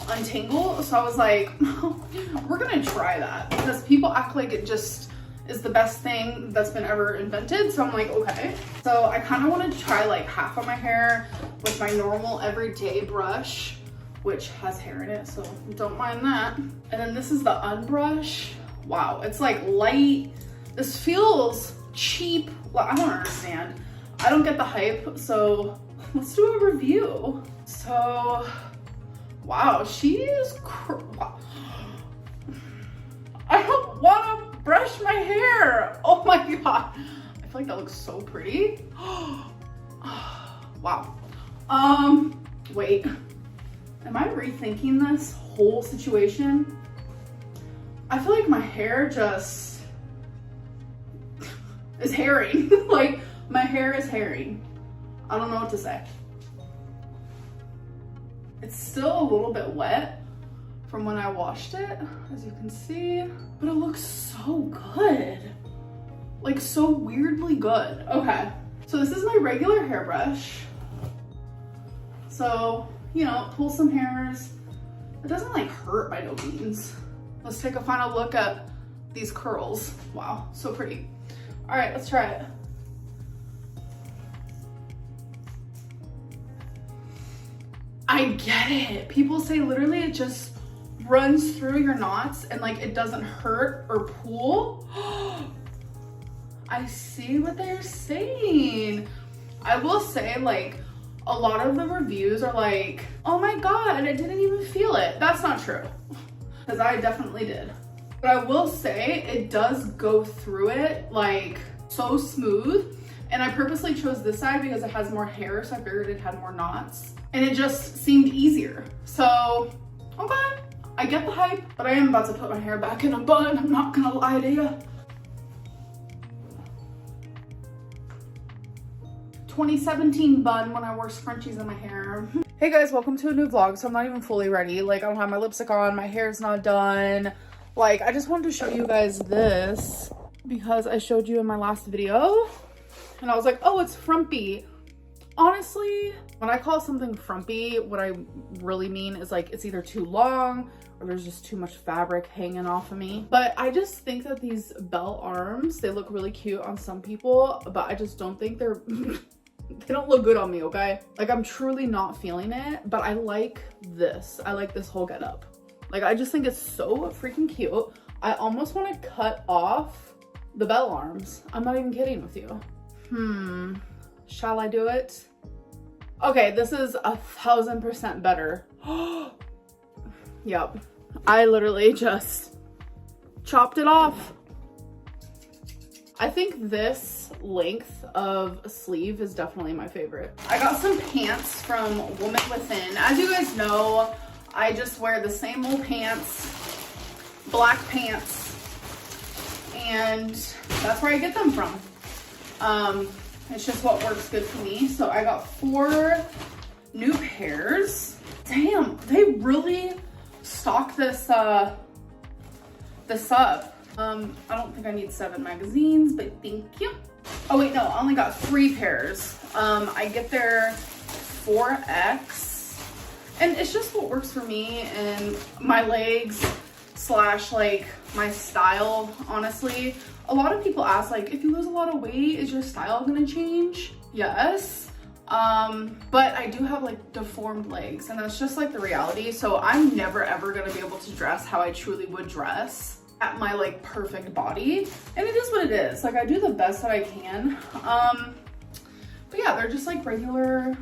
Untangle. So I was like, we're gonna try that because people act like it just is the best thing that's been ever invented. So I'm like, okay. So I kind of wanted to try like half of my hair with my normal everyday brush, which has hair in it, so don't mind that. And then this is the Unbrush. Wow, it's like light. This feels cheap. Well, I don't understand. I don't get the hype, so let's do a review. So, wow, she is, wow. I don't wanna brush my hair. Oh my God. I feel like that looks so pretty. Wow. Wait, am I rethinking this whole situation? I feel like my hair just is hairing. Like my hair is hairing. I don't know what to say. It's still a little bit wet from when I washed it, as you can see, but it looks so good. Like so weirdly good. Okay, so this is my regular hairbrush. So, you know, pull some hairs. It doesn't like hurt by no means. Let's take a final look at these curls. Wow, so pretty. All right, let's try it. I get it. People say literally it just runs through your knots and like it doesn't hurt or pull. I see what they're saying. I will say like a lot of the reviews are like, oh my God, I didn't even feel it. That's not true, because I definitely did. But I will say it does go through it like so smooth. And I purposely chose this side because it has more hair, so I figured it had more knots. And it just seemed easier. So, okay, I get the hype, but I am about to put my hair back in a bun, I'm not gonna lie to you. 2017 bun when I wore scrunchies in my hair. Hey guys, welcome to a new vlog. So I'm not even fully ready. Like, I don't have my lipstick on, my hair's not done. Like, I just wanted to show you guys this because I showed you in my last video. And I was like, oh, it's frumpy. Honestly, when I call something frumpy, what I really mean is like it's either too long or there's just too much fabric hanging off of me. But I just think that these bell arms, they look really cute on some people, but I just don't think they're they don't look good on me, okay? Like, I'm truly not feeling it, but I like this. I like this whole getup. Like, I just think it's so freaking cute. I almost want to cut off the bell arms. I'm not even kidding with you. Shall I do it? Okay, this is 1000% better. Yep. I literally just chopped it off. I think this length of sleeve is definitely my favorite. I got some pants from Woman Within. As you guys know, I just wear the same old pants, black pants, and that's where I get them from. It's just what works good for me. So I got 4 new pairs. Damn, they really stock this up. I don't think I need 7 magazines, but thank you. Oh wait, no, I only got 3 pairs. I get their 4X, and it's just what works for me and my legs slash like my style, honestly. A lot of people ask, like, if you lose a lot of weight, is your style gonna change? Yes. But I do have like deformed legs, and that's just like the reality. So I'm never ever gonna be able to dress how I truly would dress at my like perfect body, and it is what it is. Like, I do the best that I can. But yeah, they're just like regular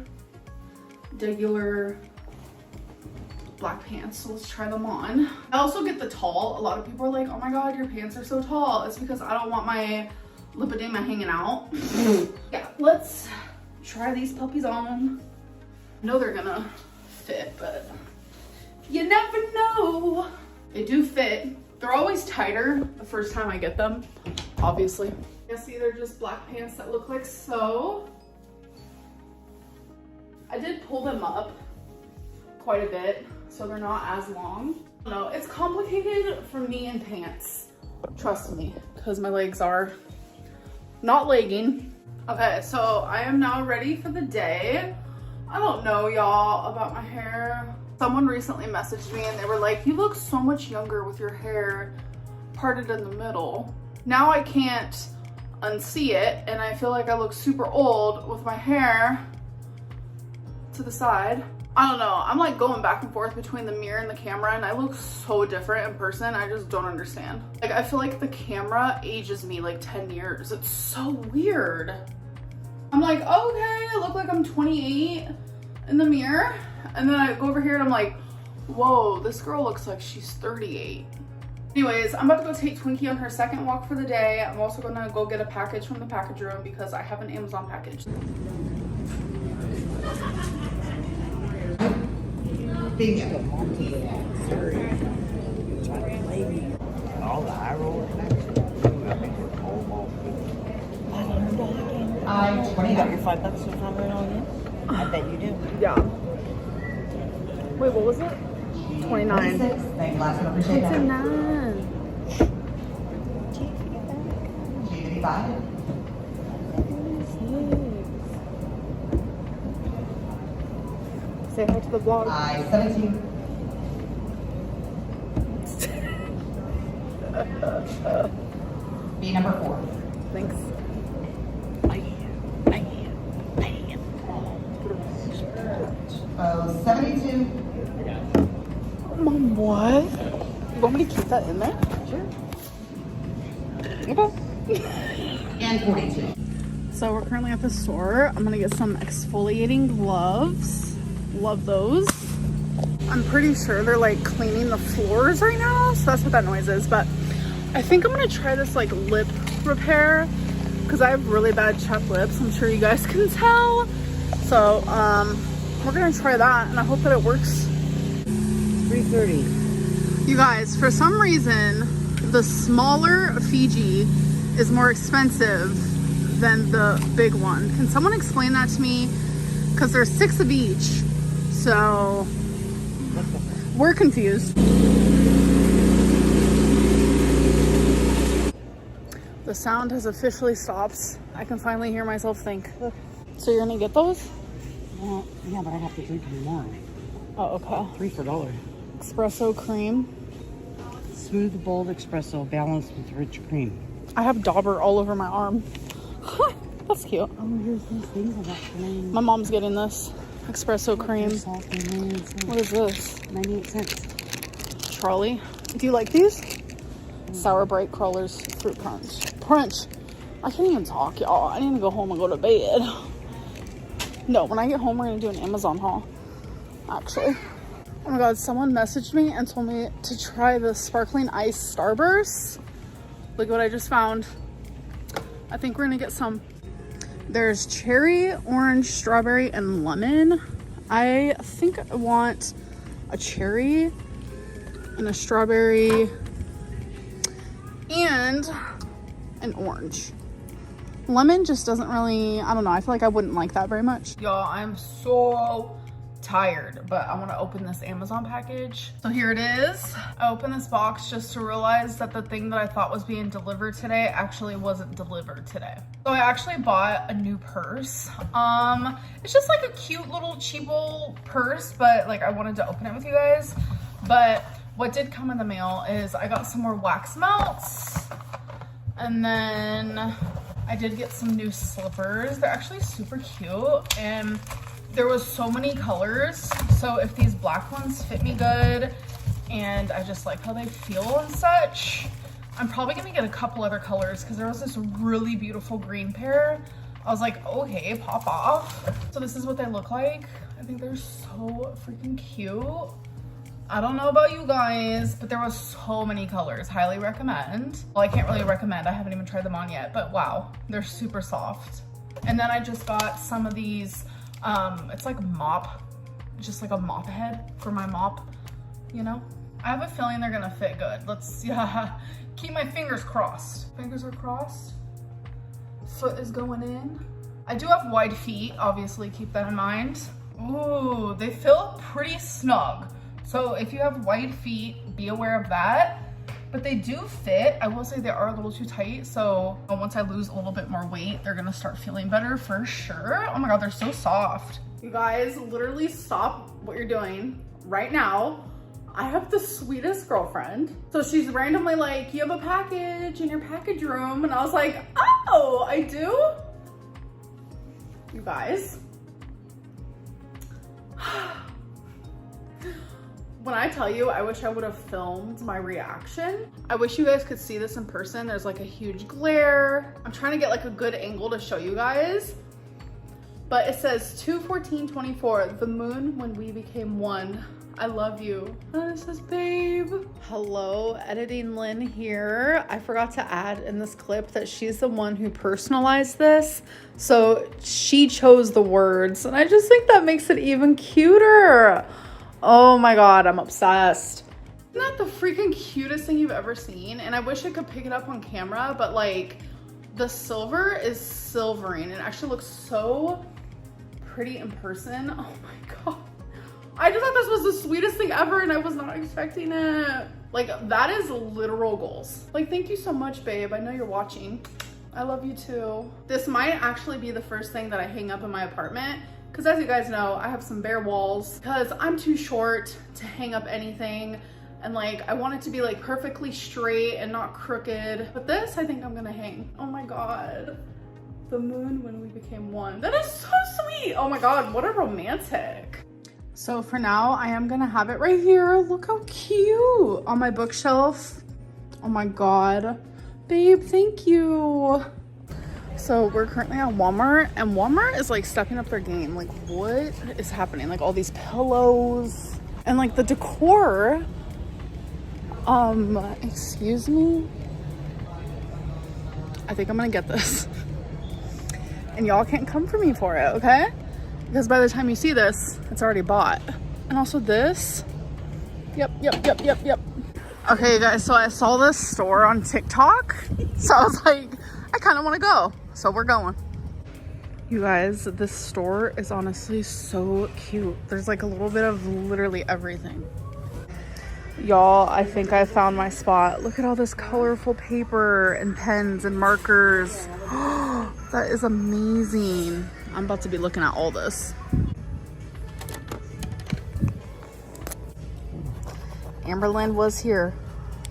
black pants, so let's try them on. I also get the tall. A lot of people are like, oh my god, your pants are so tall. It's because I don't want my lipedema hanging out. Yeah, let's try these puppies on. I know they're gonna fit, but you never know. They do fit. They're always tighter the first time I get them, obviously. You see, they're just black pants that look like so. I did pull them up quite a bit, so they're not as long. No, it's complicated for me in pants, trust me, because my legs are not legging. Okay, so I am now ready for the day. I don't know, y'all, about my hair. Someone recently messaged me and they were like, you look so much younger with your hair parted in the middle. Now I can't unsee it, and I feel like I look super old with my hair to the side. I don't know, I'm like going back and forth between the mirror and the camera, and I look so different in person. I just don't understand. Like, I feel like the camera ages me like 10 years. It's so weird. I'm like, okay, I look like I'm 28 in the mirror, and then I go over here and I'm like, whoa, this girl looks like she's 38. Anyways, I'm about to go take Twinkie on her second walk for the day. I'm also gonna go get a package from the package room because I have an Amazon package. All the eye roll. You got your $5 to come right on in? I bet you do. Yeah. Wait, what was it? 29. Thanks, last one. Appreciate that. 29. $255. Say hi to the vlog. I-17. B number 4. Thanks. Oh, 72. Mom, what? You want me to keep that in there? Sure. Okay. And 42. So we're currently at the store. I'm gonna get some exfoliating gloves. Love those. I'm pretty sure they're like cleaning the floors right now, so that's what that noise is. But I think I'm gonna try this like lip repair because I have really bad chapped lips. I'm sure you guys can tell. So we're gonna try that, and I hope that it works. 330. You guys, for some reason, the smaller Fiji is more expensive than the big one. Can someone explain that to me? Because there's 6 of each, so we're confused. The sound has officially stopped. I can finally hear myself think. So you're gonna get those? Well, yeah, but I have to drink them more. Oh, okay. 3 for $1. Espresso cream. Smooth, bold espresso balanced with rich cream. I have dauber all over my arm. That's cute. Oh, here's these things about cream. My mom's getting this. Espresso cream. Salt and mayonnaise. What is this? 98 cents. Charlie. Do you like these? Sour Bright Crawlers Fruit Punch. Punch. I can't even talk, y'all. I need to go home and go to bed. No, when I get home, we're going to do an Amazon haul. Actually. Oh my god, someone messaged me and told me to try the sparkling ice Starburst. Look what I just found. I think we're going to get some. There's cherry, orange, strawberry, and lemon. I think I want a cherry and a strawberry and an orange. Lemon just doesn't really, I don't know, I feel like I wouldn't like that very much. Y'all, I'm so tired, but I want to open this Amazon package. So here it is. I opened this box just to realize that the thing that I thought was being delivered today actually wasn't delivered today. So I actually bought a new purse. It's just like a cute little cheapo purse, but like I wanted to open it with you guys. But what did come in the mail is I got some more wax melts, and then I did get some new slippers. They're actually super cute, and there was so many colors. So if these black ones fit me good and I just like how they feel and such, I'm probably gonna get a couple other colors because there was this really beautiful green pair. I was like, okay, pop off. So this is what they look like. I think they're so freaking cute. I don't know about you guys, but there was so many colors. Highly recommend. Well, I can't really recommend. I haven't even tried them on yet, but wow, they're super soft. And then I just got some of these, it's like mop, just like a mop head for my mop, you know? I have a feeling they're gonna fit good. Let's, yeah, keep my fingers crossed. Fingers are crossed. Foot is going in. I do have wide feet, obviously, keep that in mind. Ooh, they feel pretty snug. So if you have wide feet, be aware of that. But they do fit. I will say they are a little too tight. So once I lose a little bit more weight, they're gonna start feeling better for sure. Oh my God, they're so soft. You guys, literally stop what you're doing right now. I have the sweetest girlfriend. So she's randomly like, you have a package in your package room. And I was like, oh, I do? You guys. When I tell you, I wish I would have filmed my reaction. I wish you guys could see this in person. There's like a huge glare. I'm trying to get like a good angle to show you guys. But it says 2/14/24, the moon when we became one. I love you. And it says, babe. Hello, Editing Lynn here. I forgot to add in this clip that she's the one who personalized this. So she chose the words. And I just think that makes it even cuter. Oh my God, I'm obsessed. Isn't that the freaking cutest thing you've ever seen? And I wish I could pick it up on camera, but like the silver is silvering. It actually looks so pretty in person. Oh my God. I just thought this was the sweetest thing ever and I was not expecting it. Like that is literal goals. Like, thank you so much, babe. I know you're watching. I love you too. This might actually be the first thing that I hang up in my apartment. Because as you guys know, I have some bare walls because I'm too short to hang up anything. And like, I want it to be like perfectly straight and not crooked. But this, I think I'm gonna hang. Oh my God. The moon when we became one. That is so sweet. Oh my God, what a romantic. So for now, I am gonna have it right here. Look how cute on my bookshelf. Oh my God. Babe, thank you. So we're currently at Walmart and Walmart is like stepping up their game. Like what is happening? Like all these pillows and like the decor. Excuse me. I think I'm gonna get this. And y'all can't come for me for it, okay? Because by the time you see this, it's already bought. And also this. Yep. Okay guys, so I saw this store on TikTok. So I was like, I kind of want to go. So we're going. You guys, this store is honestly so cute. There's like a little bit of literally everything. Y'all, I think I found my spot. Look at all this colorful paper and pens and markers. That is amazing. I'm about to be looking at all this. Amberlynn was here.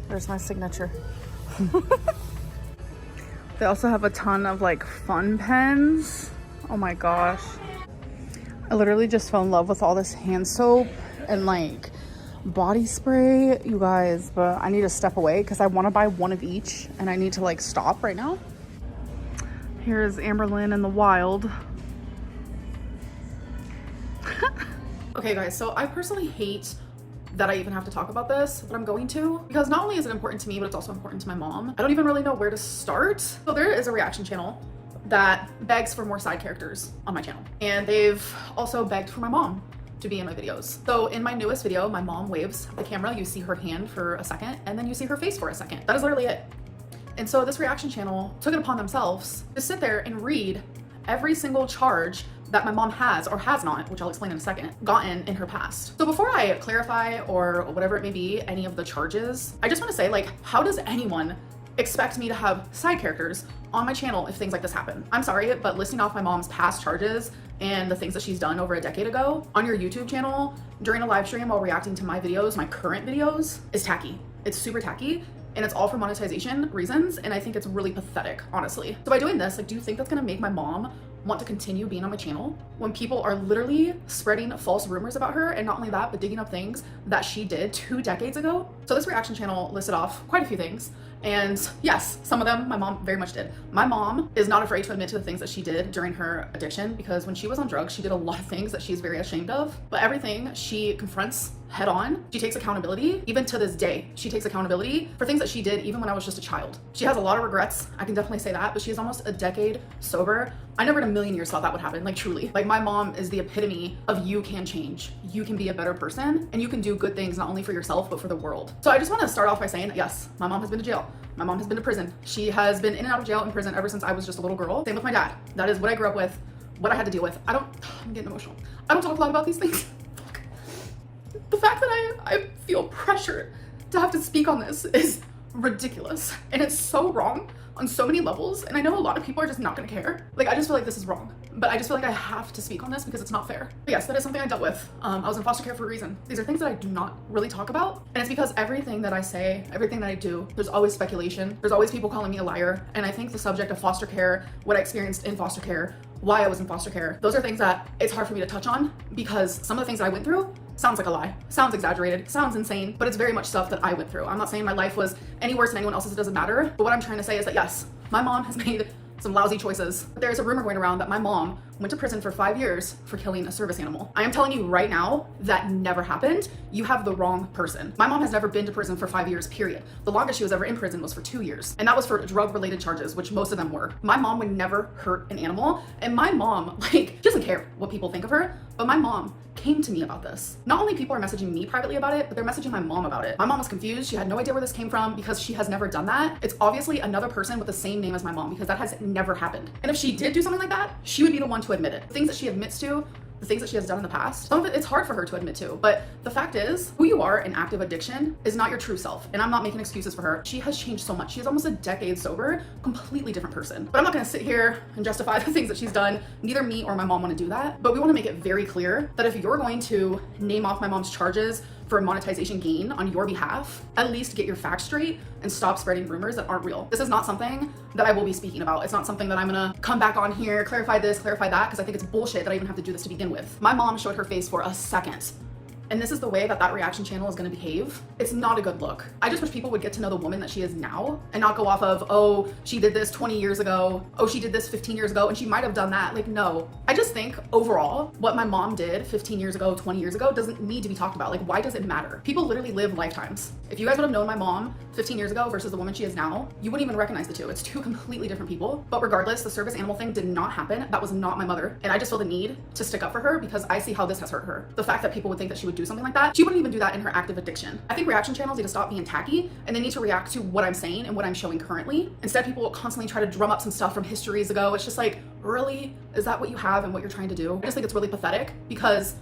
There's my signature. They also have a ton of like fun pens. Oh my gosh. I literally just fell in love with all this hand soap and like body spray, you guys, but I need to step away because I want to buy one of each and I need to like stop right now. Here's Amberlynn in the wild. Okay guys, so I personally hate that I even have to talk about this, but I'm going to, because not only is it important to me, but it's also important to my mom. I don't even really know where to start. So there is a reaction channel that begs for more side characters on my channel. And they've also begged for my mom to be in my videos. So in my newest video, my mom waves the camera, you see her hand for a second, and then you see her face for a second. That is literally it. And so this reaction channel took it upon themselves to sit there and read every single charge that my mom has or has not, which I'll explain in a second, gotten in her past. So before I clarify or whatever it may be, any of the charges, I just want to say, like, how does anyone expect me to have side characters on my channel if things like this happen? I'm sorry, but listing off my mom's past charges and the things that she's done over a decade ago on your YouTube channel during a live stream while reacting to my videos, my current videos, is tacky. It's super tacky. And it's all for monetization reasons, and I think it's really pathetic, honestly. So by doing this, like, do you think that's gonna make my mom want to continue being on my channel when people are literally spreading false rumors about her, and not only that, but digging up things that she did 2 decades ago? So this reaction channel listed off quite a few things, and yes, some of them my mom very much did. My mom is not afraid to admit to the things that she did during her addiction, because when she was on drugs, she did a lot of things that she's very ashamed of, but everything she confronts head on. She takes accountability. Even to this day, she takes accountability for things that she did even when I was just a child. She has a lot of regrets, I can definitely say that, but she is almost a decade sober. I never in a million years thought that would happen, like truly. Like, my mom is the epitome of you can change, you can be a better person, and you can do good things not only for yourself, but for the world. So I just want to start off by saying, yes, my mom has been to jail. My mom has been to prison. She has been in and out of jail and prison ever since I was just a little girl. Same with my dad. That is what I grew up with, what I had to deal with. I'm getting emotional. I don't talk a lot about these things. The fact that I feel pressured to have to speak on this is ridiculous, and it's so wrong on so many levels, and I know a lot of people are just not gonna care. Like, I just feel like this is wrong, but I just feel like I have to speak on this because it's not fair. But yes, that is something I dealt with. I was in foster care for a reason. These are things that I do not really talk about, and it's because everything that I say, everything that I do, there's always speculation. There's always people calling me a liar, and I think the subject of foster care, what I experienced in foster care, why I was in foster care, those are things that it's hard for me to touch on because some of the things that I went through sounds like a lie, sounds exaggerated, sounds insane, but it's very much stuff that I went through. I'm not saying my life was any worse than anyone else's, it doesn't matter, but what I'm trying to say is that yes, my mom has made some lousy choices. But there's a rumor going around that my mom went to prison for 5 years for killing a service animal. I am telling you right now, that never happened. You have the wrong person. My mom has never been to prison for 5 years, period. The longest she was ever in prison was for 2 years, and that was for drug-related charges, which most of them were. My mom would never hurt an animal, and my mom, like, she doesn't care what people think of her, but my mom came to me about this. Not only people are messaging me privately about it, but they're messaging my mom about it. My mom was confused. She had no idea where this came from because she has never done that. It's obviously another person with the same name as my mom because that has never happened. And if she did do something like that, she would be the one to admit it. The things that she admits to, the things that she has done in the past, some of it, it's hard for her to admit to, but the fact is, who you are in active addiction is not your true self, and I'm not making excuses for her. She has changed so much. She's almost a decade sober, completely different person. But I'm not gonna sit here and justify the things that she's done. Neither me or my mom wanna do that, but we wanna make it very clear that if you're going to name off my mom's charges for monetization gain on your behalf, at least get your facts straight and stop spreading rumors that aren't real. This is not something that I will be speaking about. It's not something that I'm gonna come back on here, clarify this, clarify that, because I think it's bullshit that I even have to do this to begin with. My mom showed her face for a second, and this is the way that that reaction channel is gonna behave. It's not a good look. I just wish people would get to know the woman that she is now and not go off of, oh, she did this 20 years ago, oh, she did this 15 years ago, and she might have done that. Like, no. I just think overall, what my mom did 15 years ago, 20 years ago doesn't need to be talked about. Like, why does it matter? People literally live lifetimes. If you guys would have known my mom 15 years ago versus the woman she is now, you wouldn't even recognize the two. It's two completely different people. But regardless, the service animal thing did not happen. That was not my mother. And I just feel the need to stick up for her because I see how this has hurt her. The fact that people would think that she would do something like that, she wouldn't even do that in her active addiction. I think reaction channels need to stop being tacky and they need to react to what I'm saying and what I'm showing currently. Instead, people will constantly try to drum up some stuff from histories ago. It's just like, really? Is that what you have and what you're trying to do? I just think it's really pathetic because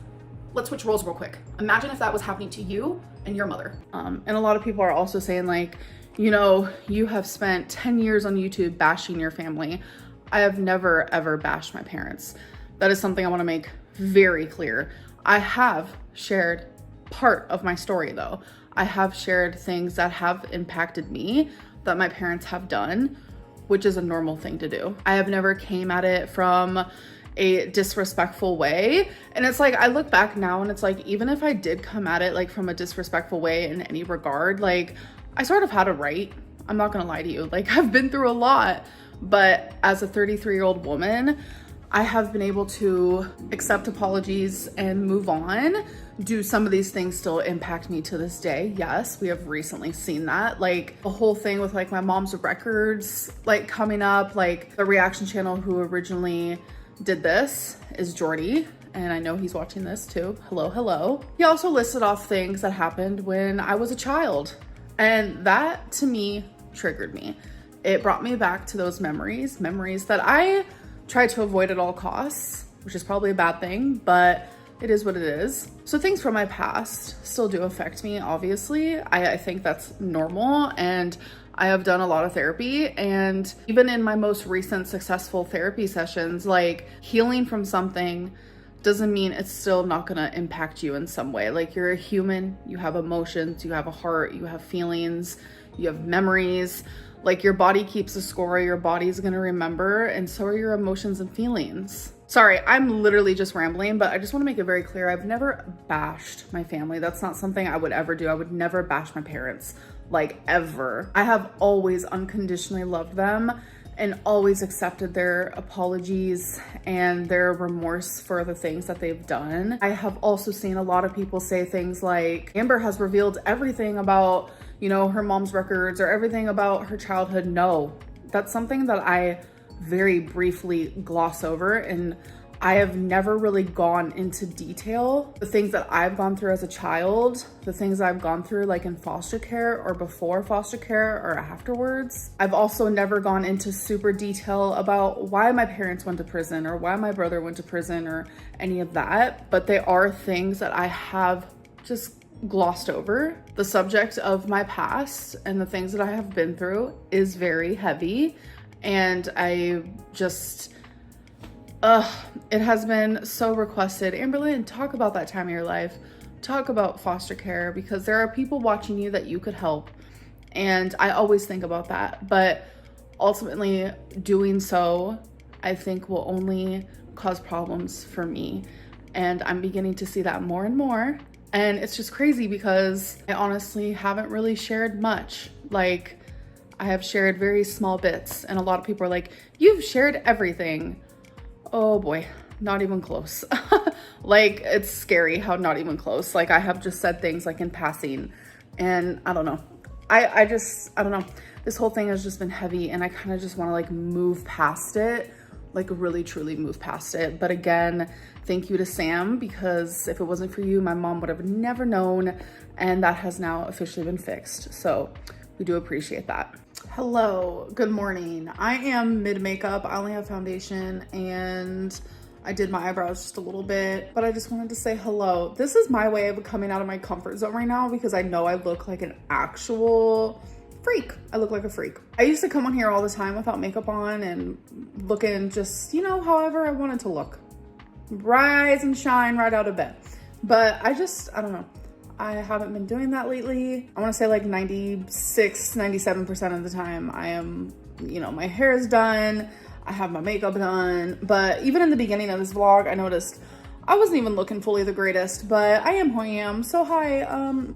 let's switch roles real quick. Imagine if that was happening to you and your mother. And a lot of people are also saying like, you know, you have spent 10 years on YouTube bashing your family. I have never ever bashed my parents. That is something I want to make very clear. I have shared part of my story though. I have shared things that have impacted me that my parents have done, which is a normal thing to do. I have never came at it from a disrespectful way. And it's like, I look back now and it's like, even if I did come at it like from a disrespectful way in any regard, like I sort of had a right. I'm not gonna lie to you. Like I've been through a lot, but as a 33-year-old woman, I have been able to accept apologies and move on. Do some of these things still impact me to this day? Yes, we have recently seen that. Like the whole thing with like my mom's records, like coming up, like the reaction channel who originally did this is Jordy. And I know he's watching this too. Hello, hello. He also listed off things that happened when I was a child. And that to me triggered me. It brought me back to those memories that I tried to avoid at all costs, which is probably a bad thing, but it is what it is. So things from my past still do affect me, obviously. I think that's normal, and I have done a lot of therapy, and even in my most recent successful therapy sessions, like healing from something doesn't mean it's still not gonna impact you in some way. Like you're a human, you have emotions, you have a heart, you have feelings, you have memories. Like your body keeps a score, your body's gonna remember, and so are your emotions and feelings. Sorry, I'm literally just rambling, but I just wanna make it very clear, I've never bashed my family. That's not something I would ever do. I would never bash my parents, like ever. I have always unconditionally loved them and always accepted their apologies and their remorse for the things that they've done. I have also seen a lot of people say things like, Amber has revealed everything about, you know, her mom's records or everything about her childhood. No, that's something that I very briefly gloss over, and I have never really gone into detail. The things that I've gone through as a child, the things I've gone through like in foster care or before foster care or afterwards. I've also never gone into super detail about why my parents went to prison or why my brother went to prison or any of that, but they are things that I have just glossed over. The subject of my past and the things that I have been through is very heavy, and I just, it has been so requested. Amberlynn, talk about that time of your life. Talk about foster care, because there are people watching you that you could help. And I always think about that, but ultimately doing so, I think will only cause problems for me. And I'm beginning to see that more and more. And it's just crazy because I honestly haven't really shared much. Like, I have shared very small bits, and a lot of people are like, you've shared everything. Oh boy, not even close. Like, it's scary how not even close. Like, I have just said things like in passing, and I don't know. I don't know. This whole thing has just been heavy, and I kind of just want to like move past it, like really truly move past it. But again, thank you to Sam, because if it wasn't for you, my mom would have never known, and that has now officially been fixed. So we do appreciate that. Hello, good morning. I am mid makeup. I only have foundation, and I did my eyebrows just a little bit, but I just wanted to say hello. This is my way of coming out of my comfort zone right now, because I know I look like an actual freak. I look like a freak. I used to come on here all the time without makeup on and looking just, you know, however I wanted to look. Rise and shine right out of bed. But I don't know. I haven't been doing that lately. I want to say like 96, 97% of the time I am, you know, my hair is done. I have my makeup done. But even in the beginning of this vlog, I noticed I wasn't even looking fully the greatest, but I am who I am. So hi,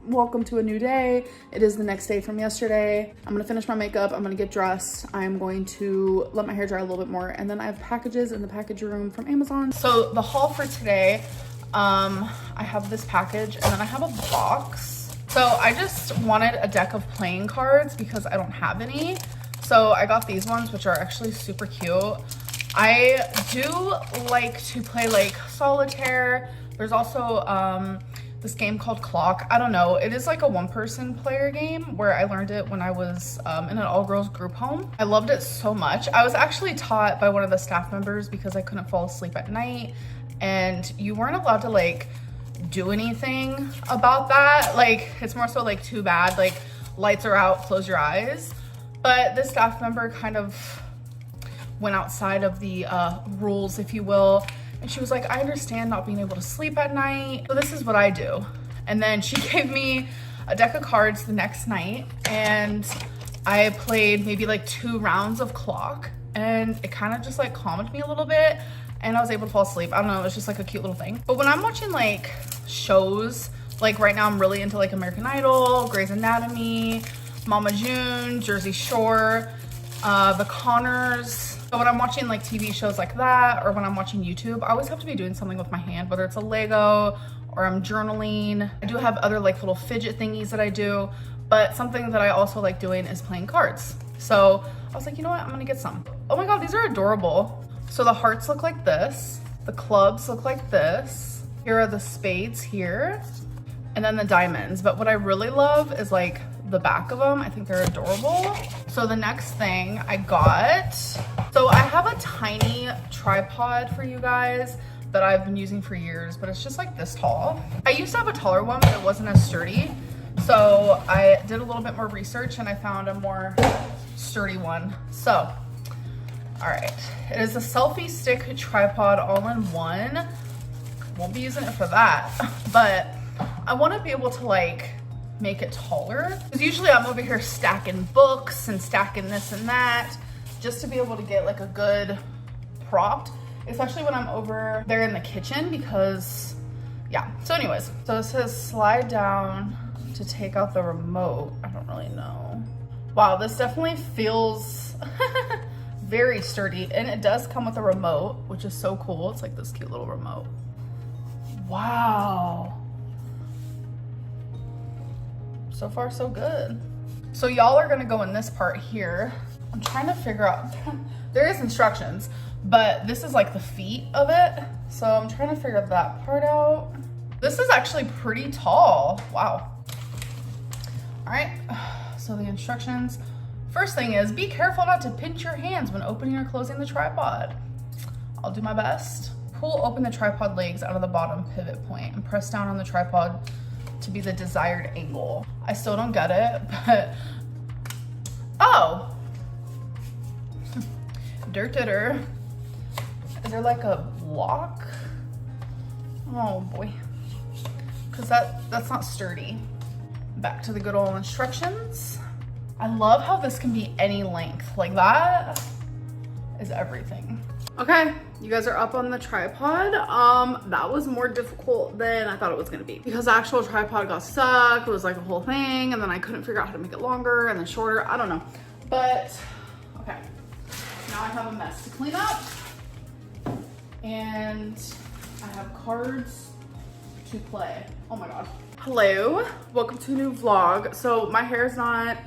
welcome to a new day. It is the next day from yesterday. I'm gonna finish my makeup. I'm gonna get dressed. I'm going to let my hair dry a little bit more, and then I have packages in the package room from Amazon. So the haul for today, I have this package, and then I have a box. So I just wanted a deck of playing cards because I don't have any. So I got these ones, which are actually super cute. I do like to play like solitaire. There's also this game called Clock. I don't know. It is like a one-person player game where I learned it when I was in an all-girls group home. I loved it so much. I was actually taught by one of the staff members because I couldn't fall asleep at night, and you weren't allowed to like do anything about that. Like, it's more so like too bad, like lights are out, close your eyes. But this staff member kind of went outside of the rules, if you will. And she was like, I understand not being able to sleep at night, so this is what I do. And then she gave me a deck of cards the next night, and I played maybe like 2 rounds of clock, and it kind of just like calmed me a little bit, and I was able to fall asleep. I don't know, it was just like a cute little thing. But when I'm watching like shows, like right now I'm really into like American Idol, Grey's Anatomy, Mama June, Jersey Shore, The Connors. So when I'm watching like TV shows like that, or when I'm watching YouTube, I always have to be doing something with my hand, whether it's a Lego or I'm journaling. I do have other like little fidget thingies that I do, but something that I also like doing is playing cards. So I was like, you know what, I'm gonna get some. Oh my God, these are adorable. So the hearts look like this. The clubs look like this. Here are the spades here, and then the diamonds. But what I really love is like the back of them. I think they're adorable. So the next thing I got, so I have a tiny tripod for you guys that I've been using for years, but it's just like this tall. I used to have a taller one, but it wasn't as sturdy. So I did a little bit more research and I found a more sturdy one. So, all right, it is a selfie stick tripod all in one. Won't be using it for that, but I want to be able to like make it taller, because usually I'm over here stacking books and stacking this and that, just to be able to get like a good prop, especially when I'm over there in the kitchen, because yeah. So anyways, so it says slide down to take out the remote. I don't really know. Wow, this definitely feels very sturdy, and it does come with a remote, which is so cool. It's like this cute little remote. Wow. So far, so good. So y'all are gonna go in this part here. I'm trying to figure out, there is instructions, but this is like the feet of it. So I'm trying to figure that part out. This is actually pretty tall. Wow. All right, so the instructions. First thing is, be careful not to pinch your hands when opening or closing the tripod. I'll do my best. Pull open the tripod legs out of the bottom pivot point and press down on the tripod to be the desired angle. I still don't get it, but oh, dirt. Is there like a block? Oh boy, because that's not sturdy. Back to the good old instructions. I love how this can be any length. Like that is everything. Okay, you guys are up on the tripod. That was more difficult than I thought it was gonna be, because the actual tripod got stuck. It was like a whole thing, and then I couldn't figure out how to make it longer and then shorter. I don't know, but okay. Now I have a mess to clean up, and I have cards to play. Oh my God. Hello, welcome to a new vlog. So my hair is not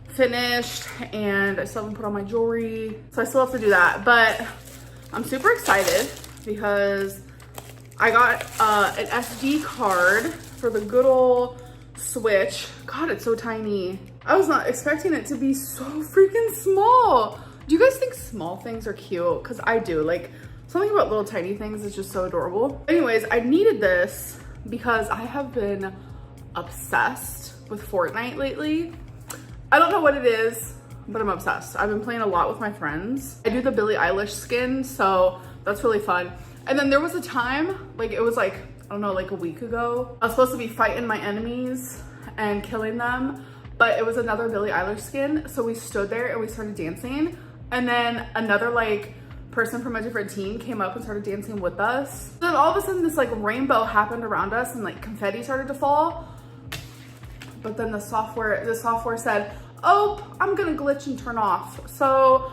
finished, and I still haven't put on my jewelry, so I still have to do that, but I'm super excited because I got an SD card for the good old Switch. God, it's so tiny. I was not expecting it to be so freaking small. Do you guys think small things are cute? Because I do. Like, something about little tiny things is just so adorable. Anyways, I needed this because I have been obsessed with Fortnite lately. I don't know what it is, but I'm obsessed. I've been playing a lot with my friends. I do the Billie Eilish skin, so that's really fun. And then there was a time, like it was like, I don't know, like a week ago, I was supposed to be fighting my enemies and killing them, but it was another Billie Eilish skin. So we stood there and we started dancing. And then another like person from a different team came up and started dancing with us. Then all of a sudden this like rainbow happened around us and like confetti started to fall. But then the software said, oh, I'm gonna glitch and turn off. So,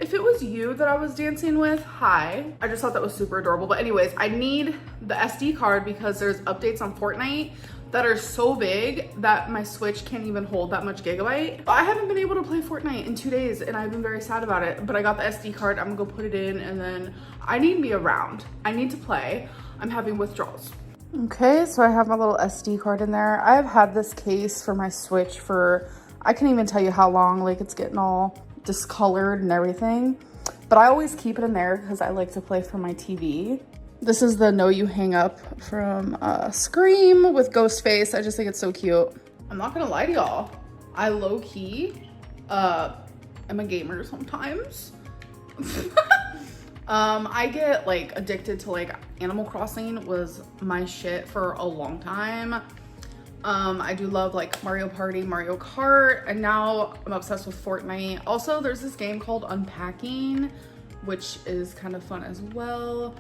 if it was you that I was dancing with, hi. I just thought that was super adorable. But anyways, I need the SD card because there's updates on Fortnite that are so big that my Switch can't even hold that much gigabyte. I haven't been able to play Fortnite in 2 days and I've been very sad about it, but I got the SD card. I'm gonna go put it in, and then I need to be around. I need to play. I'm having withdrawals. Okay, so I have my little SD card in there. I've had this case for my Switch for, I can't even tell you how long. Like, it's getting all discolored and everything, but I always keep it in there because I like to play from my TV. This is the No You Hang Up from Scream with Ghostface. I just think it's so cute. I'm not gonna lie to y'all, I low-key am a gamer sometimes. I get like addicted to like Animal Crossing was my shit for a long time. I do love like Mario Party, Mario Kart, and now I'm obsessed with Fortnite. Also, there's this game called Unpacking, which is kind of fun as well.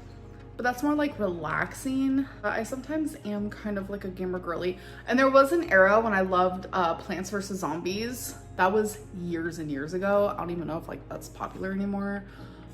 But that's more like relaxing. I sometimes am kind of like a gamer girly. And there was an era when I loved Plants vs. Zombies. That was years and years ago. I don't even know if like that's popular anymore.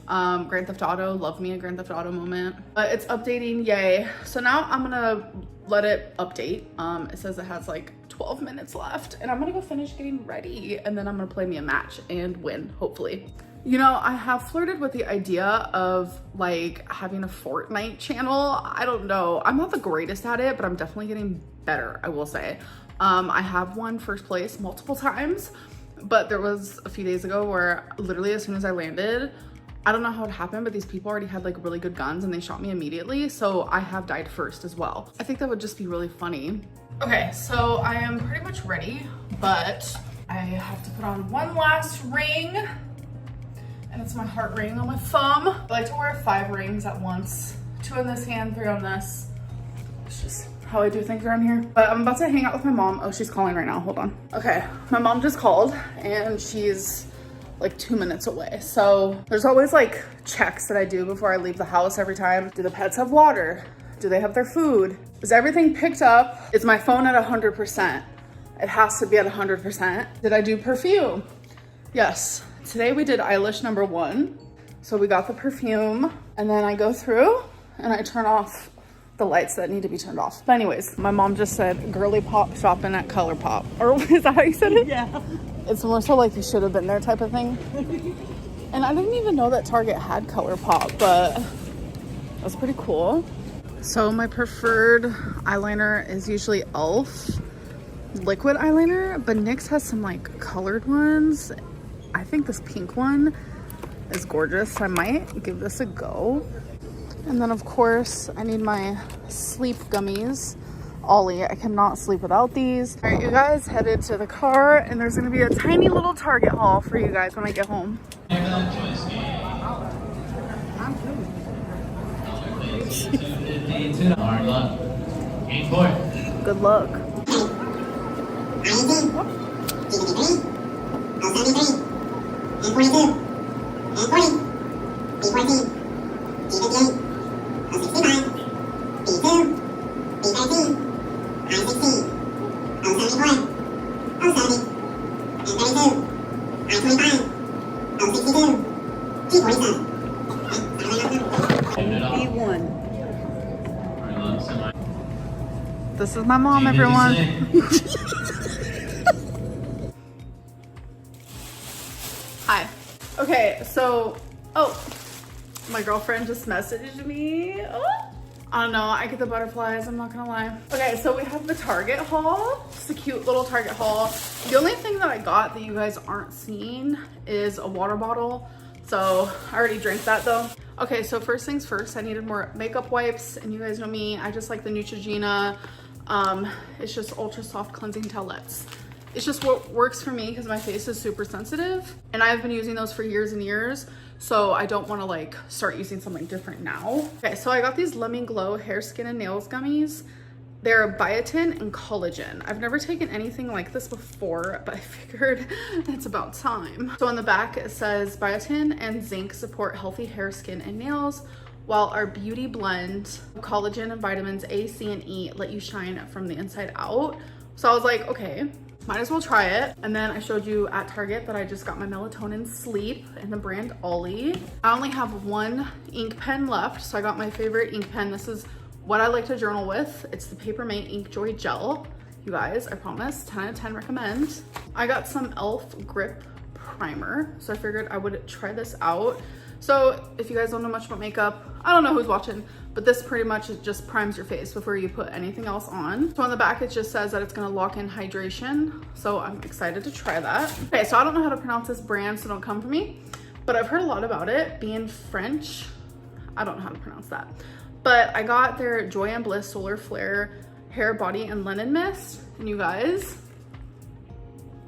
Grand Theft Auto, love me a Grand Theft Auto moment. But it's updating, yay. So now I'm gonna let it update. It says it has like 12 minutes left and I'm gonna go finish getting ready and then I'm gonna play me a match and win, hopefully. You know, I have flirted with the idea of like having a Fortnite channel. I don't know, I'm not the greatest at it, but I'm definitely getting better, I will say. I have won first place multiple times, but there was a few days ago where literally as soon as I landed, I don't know how it happened, but these people already had like really good guns and they shot me immediately. So I have died first as well. I think that would just be really funny. Okay, so I am pretty much ready, but I have to put on one last ring and it's my heart ring on my thumb. I like to wear 5 rings at once, 2 on this hand, 3 on this. It's just how I do things around here. But I'm about to hang out with my mom. Oh, she's calling right now, hold on. Okay, my mom just called and she's like 2 minutes away. So there's always like checks that I do before I leave the house every time. Do the pets have water? Do they have their food? Is everything picked up? Is my phone at 100%? It has to be at 100%. Did I do perfume? Yes. Today we did eyelash number 1. So we got the perfume and then I go through and I turn off the lights that need to be turned off. But anyways, my mom just said girly pop shopping at ColourPop. Or is that how you said it? Yeah. It's more so like you should have been there type of thing. And I didn't even know that Target had ColourPop, but that's pretty cool. So my preferred eyeliner is usually e.l.f. liquid eyeliner, but NYX has some like colored ones. I think this pink one is gorgeous. So I might give this a go. And then of course I need my sleep gummies. Ollie, I cannot sleep without these. All right, you guys, headed to the car and there's gonna be a tiny little Target haul for you guys when I get home. Good luck. This is my mom, everyone. Hi. Okay, so, my girlfriend just messaged me. Oh, I don't know, I get the butterflies, I'm not gonna lie. Okay, so we have the Target haul. It's a cute little Target haul. The only thing that I got that you guys aren't seeing is a water bottle. So I already drank that though. Okay, so first things first, I needed more makeup wipes, and you guys know me, I just like the Neutrogena. It's just ultra soft cleansing towelettes. It's just what works for me because my face is super sensitive and I've been using those for years and years. So I don't want to like start using something different now. Okay, so I got these Lemon Glow hair, skin, and nails gummies. They're biotin and collagen. I've never taken anything like this before, but I figured it's about time. So on the back it says biotin and zinc support healthy hair, skin, and nails, while our beauty blend, collagen and vitamins A, C, and E let you shine from the inside out. So I was like, okay, might as well try it. And then I showed you at Target that I just got my melatonin sleep in the brand Ollie. I only have one ink pen left, so I got my favorite ink pen. This is what I like to journal with. It's the Papermate Ink Joy Gel. You guys, I promise, 10 out of 10 recommend. I got some e.l.f. Grip Primer, so I figured I would try this out. So if you guys don't know much about makeup, I don't know who's watching, but this pretty much just primes your face before you put anything else on. So on the back, it just says that it's gonna lock in hydration. So I'm excited to try that. Okay, so I don't know how to pronounce this brand, so don't come for me, but I've heard a lot about it. Being French, I don't know how to pronounce that. But I got their Joy and Bliss Solar Flare Hair, Body, and Linen Mist. And you guys,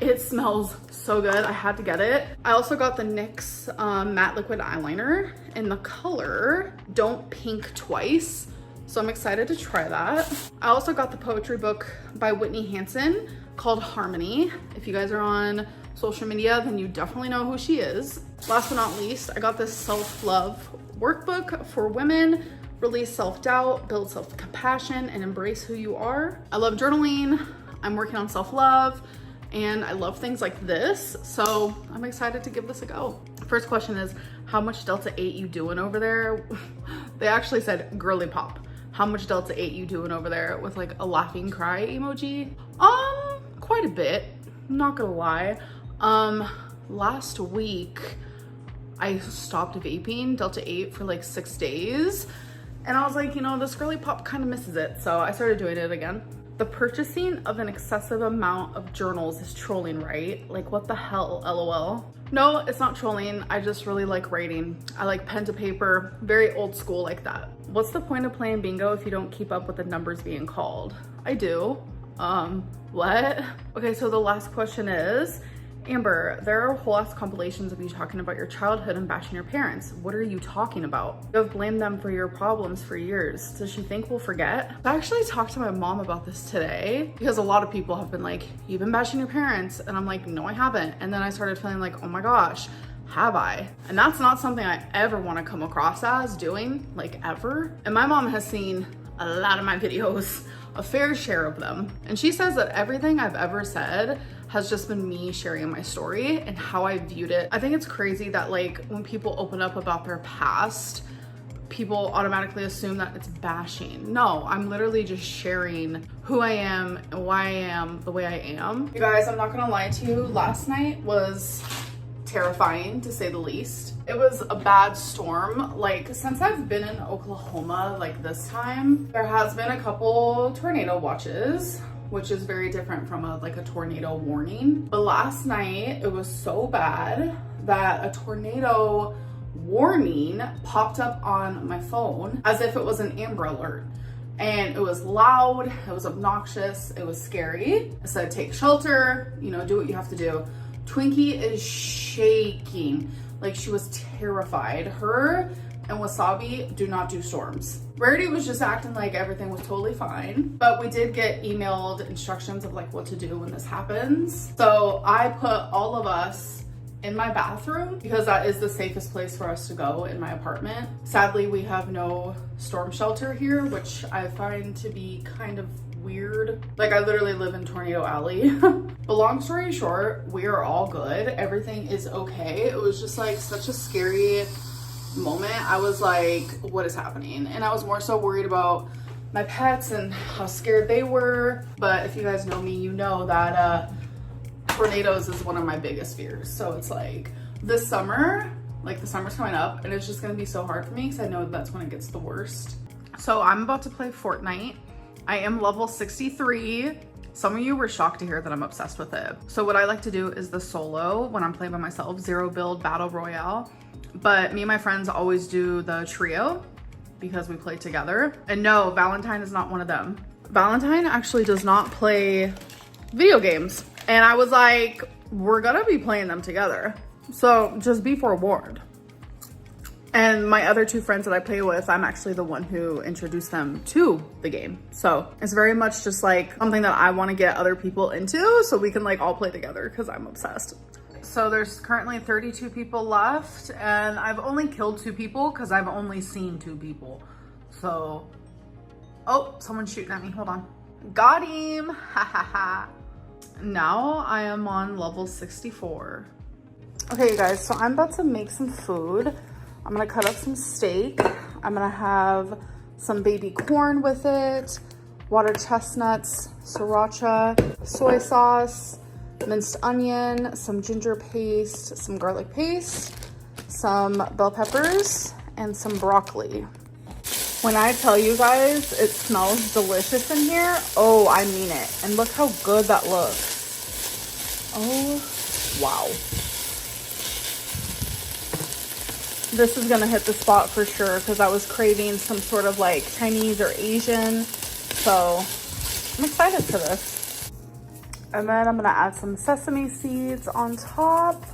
it smells so good. I had to get it. I also got the NYX matte liquid eyeliner in the color Don't Pink Twice. So I'm excited to try that. I also got the poetry book by Whitney Hansen called Harmony. If you guys are on social media, then you definitely know who she is. Last but not least, I got this self-love workbook for women. Release self-doubt, build self-compassion, and embrace who you are. I love journaling. I'm working on self-love, and I love things like this. So I'm excited to give this a go. First question is, how much Delta 8 you doing over there? They actually said girly pop. How much Delta 8 you doing over there, with like a laughing cry emoji? Quite a bit, not gonna lie. Last week I stopped vaping Delta 8 for like 6 days, and I was like, you know, this girly pop kind of misses it, so I started doing it again. The purchasing of an excessive amount of journals is trolling, right? Like, what the hell, LOL. No, it's not trolling. I just really like writing. I like pen to paper, very old school like that. What's the point of playing bingo if you don't keep up with the numbers being called? I do. What? Okay, so the last question is, Amber, there are whole ass compilations of you talking about your childhood and bashing your parents. What are you talking about? You have blamed them for your problems for years. Does she think we'll forget? I actually talked to my mom about this today, because a lot of people have been like, you've been bashing your parents. And I'm like, no, I haven't. And then I started feeling like, oh my gosh, have I? And that's not something I ever want to come across as doing, like ever. And my mom has seen a lot of my videos, a fair share of them. And she says that everything I've ever said has just been me sharing my story and how I viewed it. I think it's crazy that like when people open up about their past, people automatically assume that it's bashing. No, I'm literally just sharing who I am and why I am the way I am. You guys, I'm not gonna lie to you, last night was terrifying to say the least. It was a bad storm. Like, since I've been in Oklahoma like this time, there has been a couple tornado watches, which is very different from a tornado warning. But last night it was so bad that a tornado warning popped up on my phone as if it was an Amber Alert. And it was loud, it was obnoxious, it was scary. I said, take shelter, you know, do what you have to do. Twinkie is shaking, like she was terrified. Her and Wasabi do not do storms. Rarity was just acting like everything was totally fine, but we did get emailed instructions of like what to do when this happens. So I put all of us in my bathroom because that is the safest place for us to go in my apartment. Sadly, we have no storm shelter here, which I find to be kind of weird. Like, I literally live in Tornado Alley. But long story short, we are all good. Everything is okay. It was just like such a scary moment. I was like, what is happening? And I was more so worried about my pets and how scared they were. But if you guys know me, you know that tornadoes is one of my biggest fears. So it's like this summer, like the summer's coming up, and it's just gonna be so hard for me because I know that's when it gets the worst. So I'm about to play Fortnite. I am level 63. Some of you were shocked to hear that I'm obsessed with it. So what I like to do is the solo when I'm playing by myself, 0 build battle royale. But me and my friends always do the trio because we play together. And no, Valentine is not one of them. Valentine actually does not play video games. And I was like, we're gonna be playing them together. So just be forewarned. And my other two friends that I play with, I'm actually the one who introduced them to the game. So it's very much just like something that I want to get other people into so we can like all play together because I'm obsessed. So there's currently 32 people left, and I've only killed 2 people because I've only seen 2 people. So, oh, someone's shooting at me, hold on. Got him, ha ha ha. Now I am on level 64. Okay, you guys, so I'm about to make some food. I'm gonna cut up some steak. I'm gonna have some baby corn with it, water chestnuts, sriracha, soy sauce, minced onion, some ginger paste, some garlic paste, some bell peppers, and some broccoli. When I tell you guys it smells delicious in here, oh, I mean it. And look how good that looks. Oh, wow. This is gonna hit the spot for sure because I was craving some sort of like Chinese or Asian. So I'm excited for this. And then I'm gonna add some sesame seeds on top.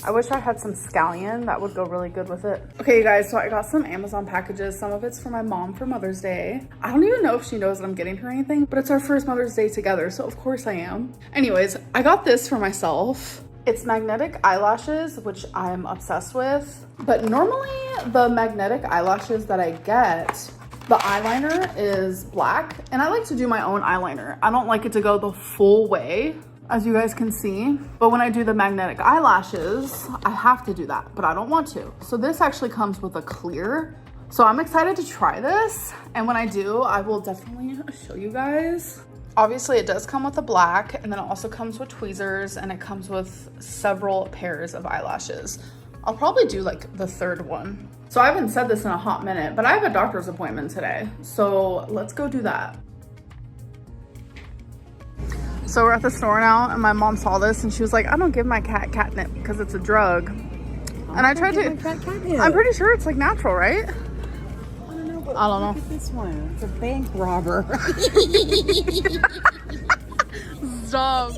I wish I had some scallion. That would go really good with it. Okay, you guys, so I got some Amazon packages. Some of it's for my mom for Mother's Day. I don't even know if she knows that I'm getting her anything, but it's our first Mother's Day together, so of course I am. Anyways, I got this for myself. It's magnetic eyelashes, which I'm obsessed with. But normally the magnetic eyelashes that I get, the eyeliner is black, and I like to do my own eyeliner. I don't like it to go the full way, as you guys can see. But when I do the magnetic eyelashes, I have to do that, but I don't want to. So this actually comes with a clear. So I'm excited to try this. And when I do, I will definitely show you guys. Obviously it does come with a black, and then it also comes with tweezers, and it comes with several pairs of eyelashes. I'll probably do like the third one. So I haven't said this in a hot minute, but I have a doctor's appointment today. So let's go do that. So we're at the store now, and my mom saw this and she was like, I don't give my cat catnip because it's a drug. And I tried to, I'm pretty sure it's like natural, right? I don't know. Look at this one. It's a bank robber. Stop.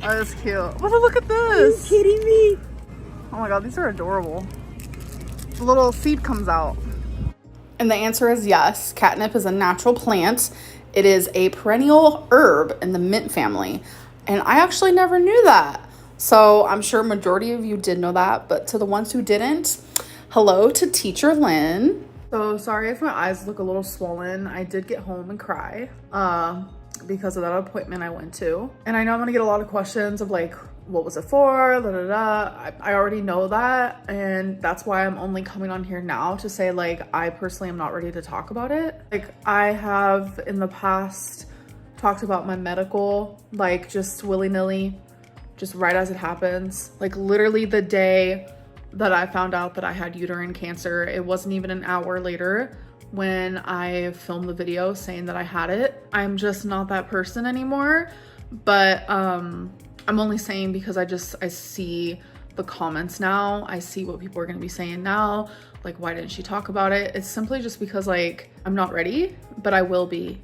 That is cute. But look at this. Are you kidding me? Oh my God, these are adorable. The little seed comes out. And the answer is yes. Catnip is a natural plant. It is a perennial herb in the mint family. And I actually never knew that. So I'm sure majority of you did know that, but to the ones who didn't, hello to Teacher Lynn. So sorry if my eyes look a little swollen. I did get home and cry because of that appointment I went to. And I know I'm gonna get a lot of questions of like, what was it for? Da, da, da. I already know that. And that's why I'm only coming on here now to say like, I personally am not ready to talk about it. Like I have in the past talked about my medical, like just willy-nilly, just right as it happens. Like literally the day that I found out that I had uterine cancer, it wasn't even an hour later when I filmed the video saying that I had it. I'm just not that person anymore. But I'm only saying because I see the comments now. I see what people are gonna be saying now. Like, why didn't she talk about it? It's simply just because like, I'm not ready, but I will be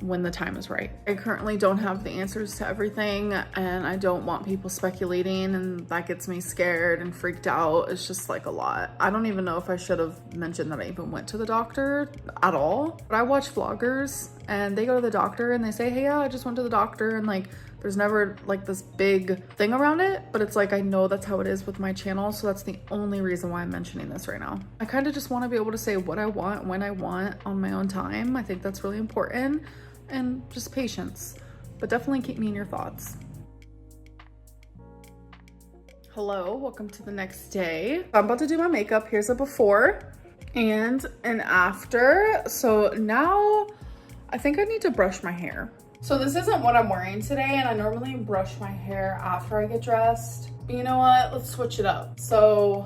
when the time is right. I currently don't have the answers to everything, and I don't want people speculating, and that gets me scared and freaked out. It's just like a lot. I don't even know if I should have mentioned that I even went to the doctor at all, but I watch vloggers and they go to the doctor and they say, hey, yeah, I just went to the doctor, and like there's never like this big thing around it, but it's like I know that's how it is with my channel, so that's the only reason why I'm mentioning this right now. I kind of just want to be able to say what I want when I want on my own time. I think that's really important. And just patience, but definitely keep me in your thoughts. Hello, welcome to the next day. I'm about to do my makeup. Here's a before and an after. So now I think I need to brush my hair. So this isn't what I'm wearing today, and I normally brush my hair after I get dressed. But you know what? Let's switch it up. So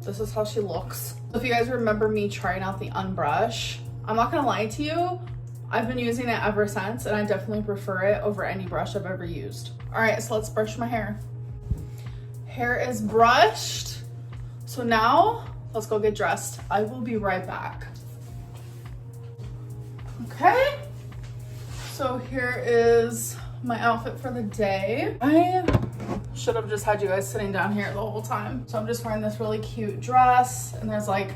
this is how she looks. If you guys remember me trying out the unbrush, I'm not gonna lie to you, I've been using it ever since, and I definitely prefer it over any brush I've ever used. All right, so let's brush my hair. Hair is brushed. So now let's go get dressed. I will be right back. Okay, so here is my outfit for the day. I should have just had you guys sitting down here the whole time. So I'm just wearing this really cute dress, and there's like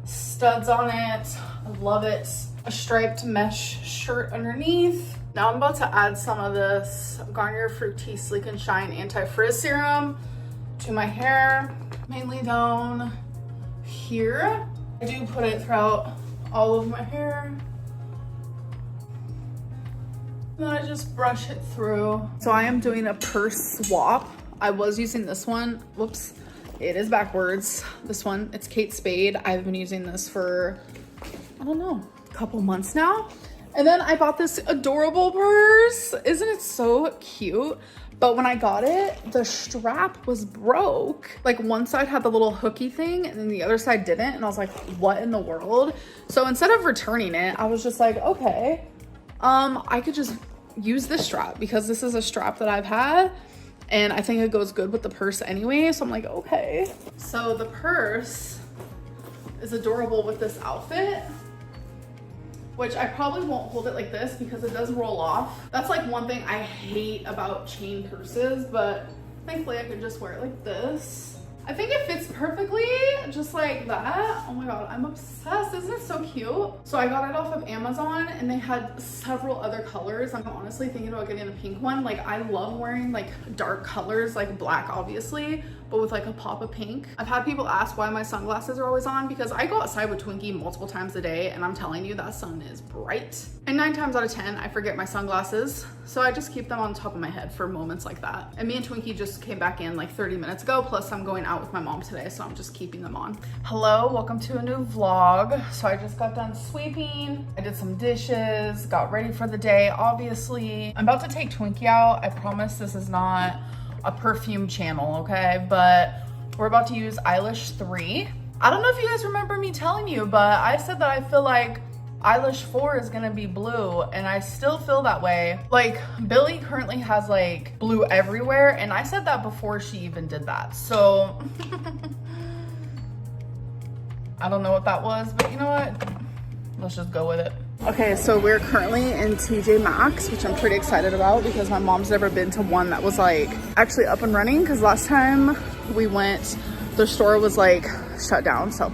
studs on it. I love it. A striped mesh shirt underneath. Now I'm about to add some of this Garnier Fructis Sleek and Shine Anti-Frizz Serum to my hair, mainly down here. I do put it throughout all of my hair. Then I just brush it through. So I am doing a purse swap. I was using this one. Whoops, it is backwards. This one, it's Kate Spade. I've been using this for, I don't know, couple months now. And then I bought this adorable purse. Isn't it so cute? But when I got it, the strap was broke. Like one side had the little hooky thing and then the other side didn't. And I was like, what in the world? So instead of returning it, I was just like, okay, I could just use this strap because this is a strap that I've had and I think it goes good with the purse anyway. So I'm like, okay. So the purse is adorable with this outfit, which I probably won't hold it like this because it does roll off. That's like one thing I hate about chain purses, but Thankfully, I could just wear it like this. I think it fits perfectly, just like that. Oh my god, I'm obsessed. Isn't it so cute? So I got it off of Amazon and they had several other colors. I'm honestly thinking about getting a pink one. Like, I love wearing like dark colors, like black obviously, but with like a pop of pink. I've had people ask why my sunglasses are always on because I go outside with Twinkie multiple times a day and I'm telling you that sun is bright. And 9 times out of 10, I forget my sunglasses. So I just keep them on top of my head for moments like that. And me and Twinkie just came back in like 30 minutes ago. Plus I'm going out with my mom today, so I'm just keeping them on. Hello, welcome to a new vlog. So I just got done sweeping. I did some dishes, got ready for the day, obviously. I'm about to take Twinkie out. I promise this is not a perfume channel, okay? But we're about to use Eyelash 3. I don't know if you guys remember me telling you, but I said that I feel like Eyelash 4 is gonna be blue, and I still feel that way. Like, Billy currently has like blue everywhere, and I said that before she even did that. So I don't know what that was, but you know what? Let's just go with it. Okay, so we're currently in TJ Maxx, which I'm pretty excited about because my mom's never been to one that was like actually up and running, because last time we went, the store was like shut down, so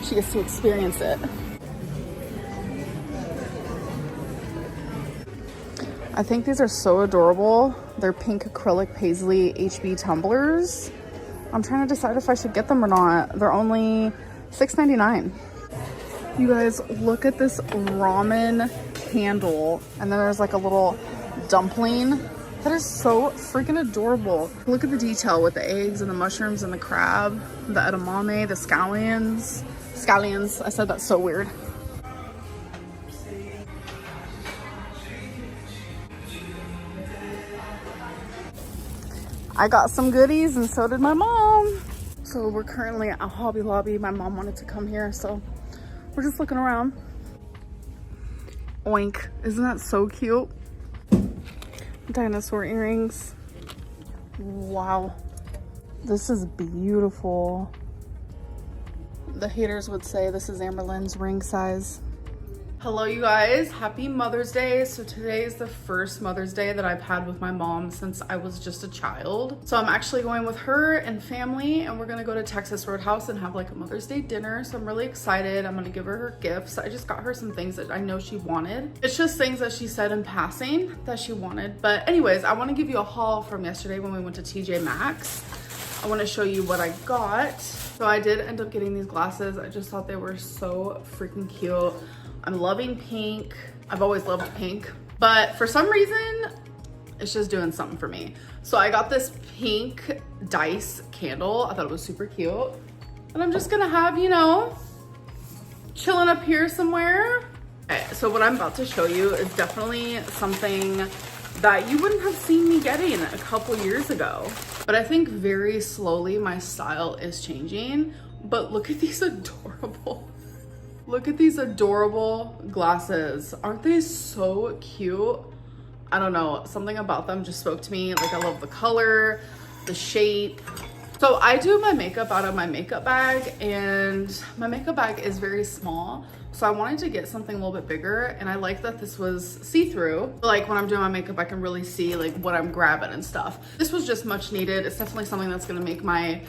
she gets to experience it. I think these are so adorable. They're pink acrylic paisley HB tumblers. I'm trying to decide if I should get them or not. They're only $6.99. You guys, look at this ramen candle. And then there's like a little dumpling. That is so freaking adorable. Look at the detail with the eggs and the mushrooms and the crab, the edamame, the scallions. Scallions, I said that so weird. I got some goodies and so did my mom. So we're currently at Hobby Lobby. My mom wanted to come here, so we're just looking around. Oink, isn't that so cute? Dinosaur earrings. Wow, this is beautiful. The haters would say this is Amberlynn's ring size. Hello you guys, happy Mother's Day. So today is the first Mother's Day that I've had with my mom since I was just a child. So I'm actually going with her and family, and we're gonna go to Texas Roadhouse and have like a Mother's Day dinner. So I'm really excited. I'm gonna give her gifts. I just got her some things that I know she wanted. It's just things that she said in passing that she wanted. But anyways, I wanna give you a haul from yesterday when we went to TJ Maxx. I wanna show you what I got. So I did end up getting these glasses. I just thought they were so freaking cute. I'm loving pink. I've always loved pink, but for some reason, it's just doing something for me. So I got this pink dice candle. I thought it was super cute. And I'm just gonna have, you know, chilling up here somewhere. Okay, so what I'm about to show you is definitely something that you wouldn't have seen me getting a couple years ago. But I think very slowly my style is changing. But look at these adorable. Look at these adorable glasses. Aren't they so cute? I don't know, something about them just spoke to me. Like, I love the color, the shape. So I do my makeup out of my makeup bag, and my makeup bag is very small. So I wanted to get something a little bit bigger, and I like that this was see-through. Like, when I'm doing my makeup, I can really see like what I'm grabbing and stuff. This was just much needed. It's definitely something that's gonna make my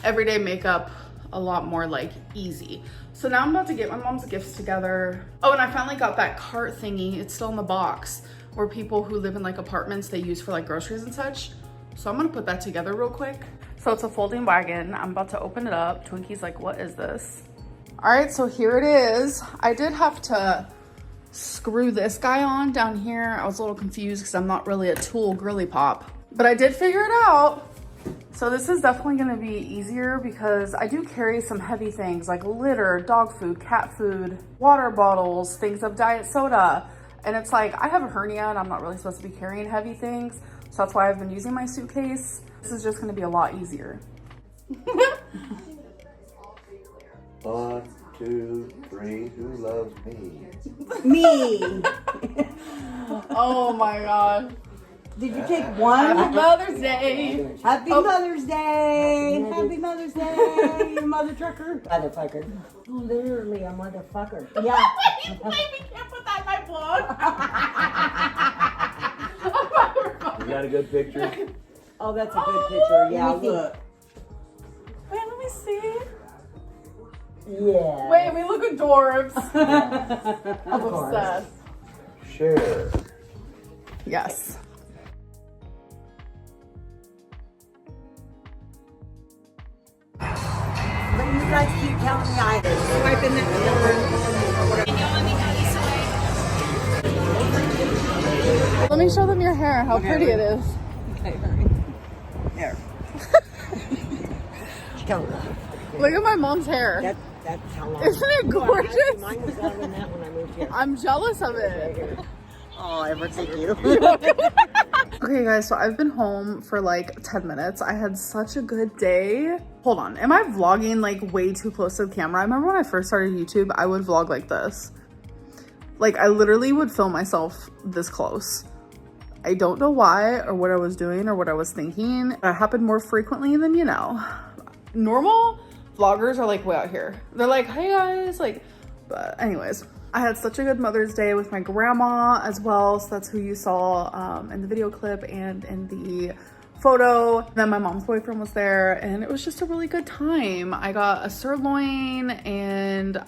everyday makeup a lot more like easy. So now I'm about to get my mom's gifts together. Oh, and I finally got that cart thingy. It's still in the box, where people who live in like apartments, they use for like groceries and such. So I'm gonna put that together real quick. So it's a folding wagon. I'm about to open it up. Twinkie's like, what is this? All right, so here it is. I did have to screw this guy on down here. I was a little confused because I'm not really a tool girly pop, but I did figure it out. So this is definitely gonna be easier because I do carry some heavy things like litter, dog food, cat food, water bottles, things of diet soda. And it's like, I have a hernia and I'm not really supposed to be carrying heavy things. So that's why I've been using my suitcase. This is just gonna be a lot easier. 1, 2, 3, who loves me? Me. Oh my God. Did you take one? Happy Mother's Day. Happy Mother's Day. Happy Mother's Day, you mother trucker. Motherfucker. Literally a motherfucker. Yeah. You can't put that in my vlog. You got a good picture? Oh, that's a good picture. Yeah, look. Wait, let me see. Yeah. Wait, we look adorbs. I'm course. obsessed. Share. Yes. But you guys keep counting the items. Swiping Let me show them your hair, how pretty it is. Okay, there. Go. Look at my mom's hair. That's how long. Isn't it gorgeous? Mine was longer than that when I moved here. I'm jealous of it. Oh, Ever, thank you. Okay guys, so I've been home for like 10 minutes. I had such a good day. Hold on, am I vlogging like way too close to the camera? I remember when I first started YouTube, I would vlog like this. Like I literally would film myself this close. I don't know why or what I was doing or what I was thinking. It happened more frequently than you know. Normal vloggers are like way out here. They're like, hey guys, like, but anyways. I had such a good Mother's Day with my grandma as well. So that's who you saw in the video clip and in the photo. Then my mom's boyfriend was there and it was just a really good time. I got a sirloin and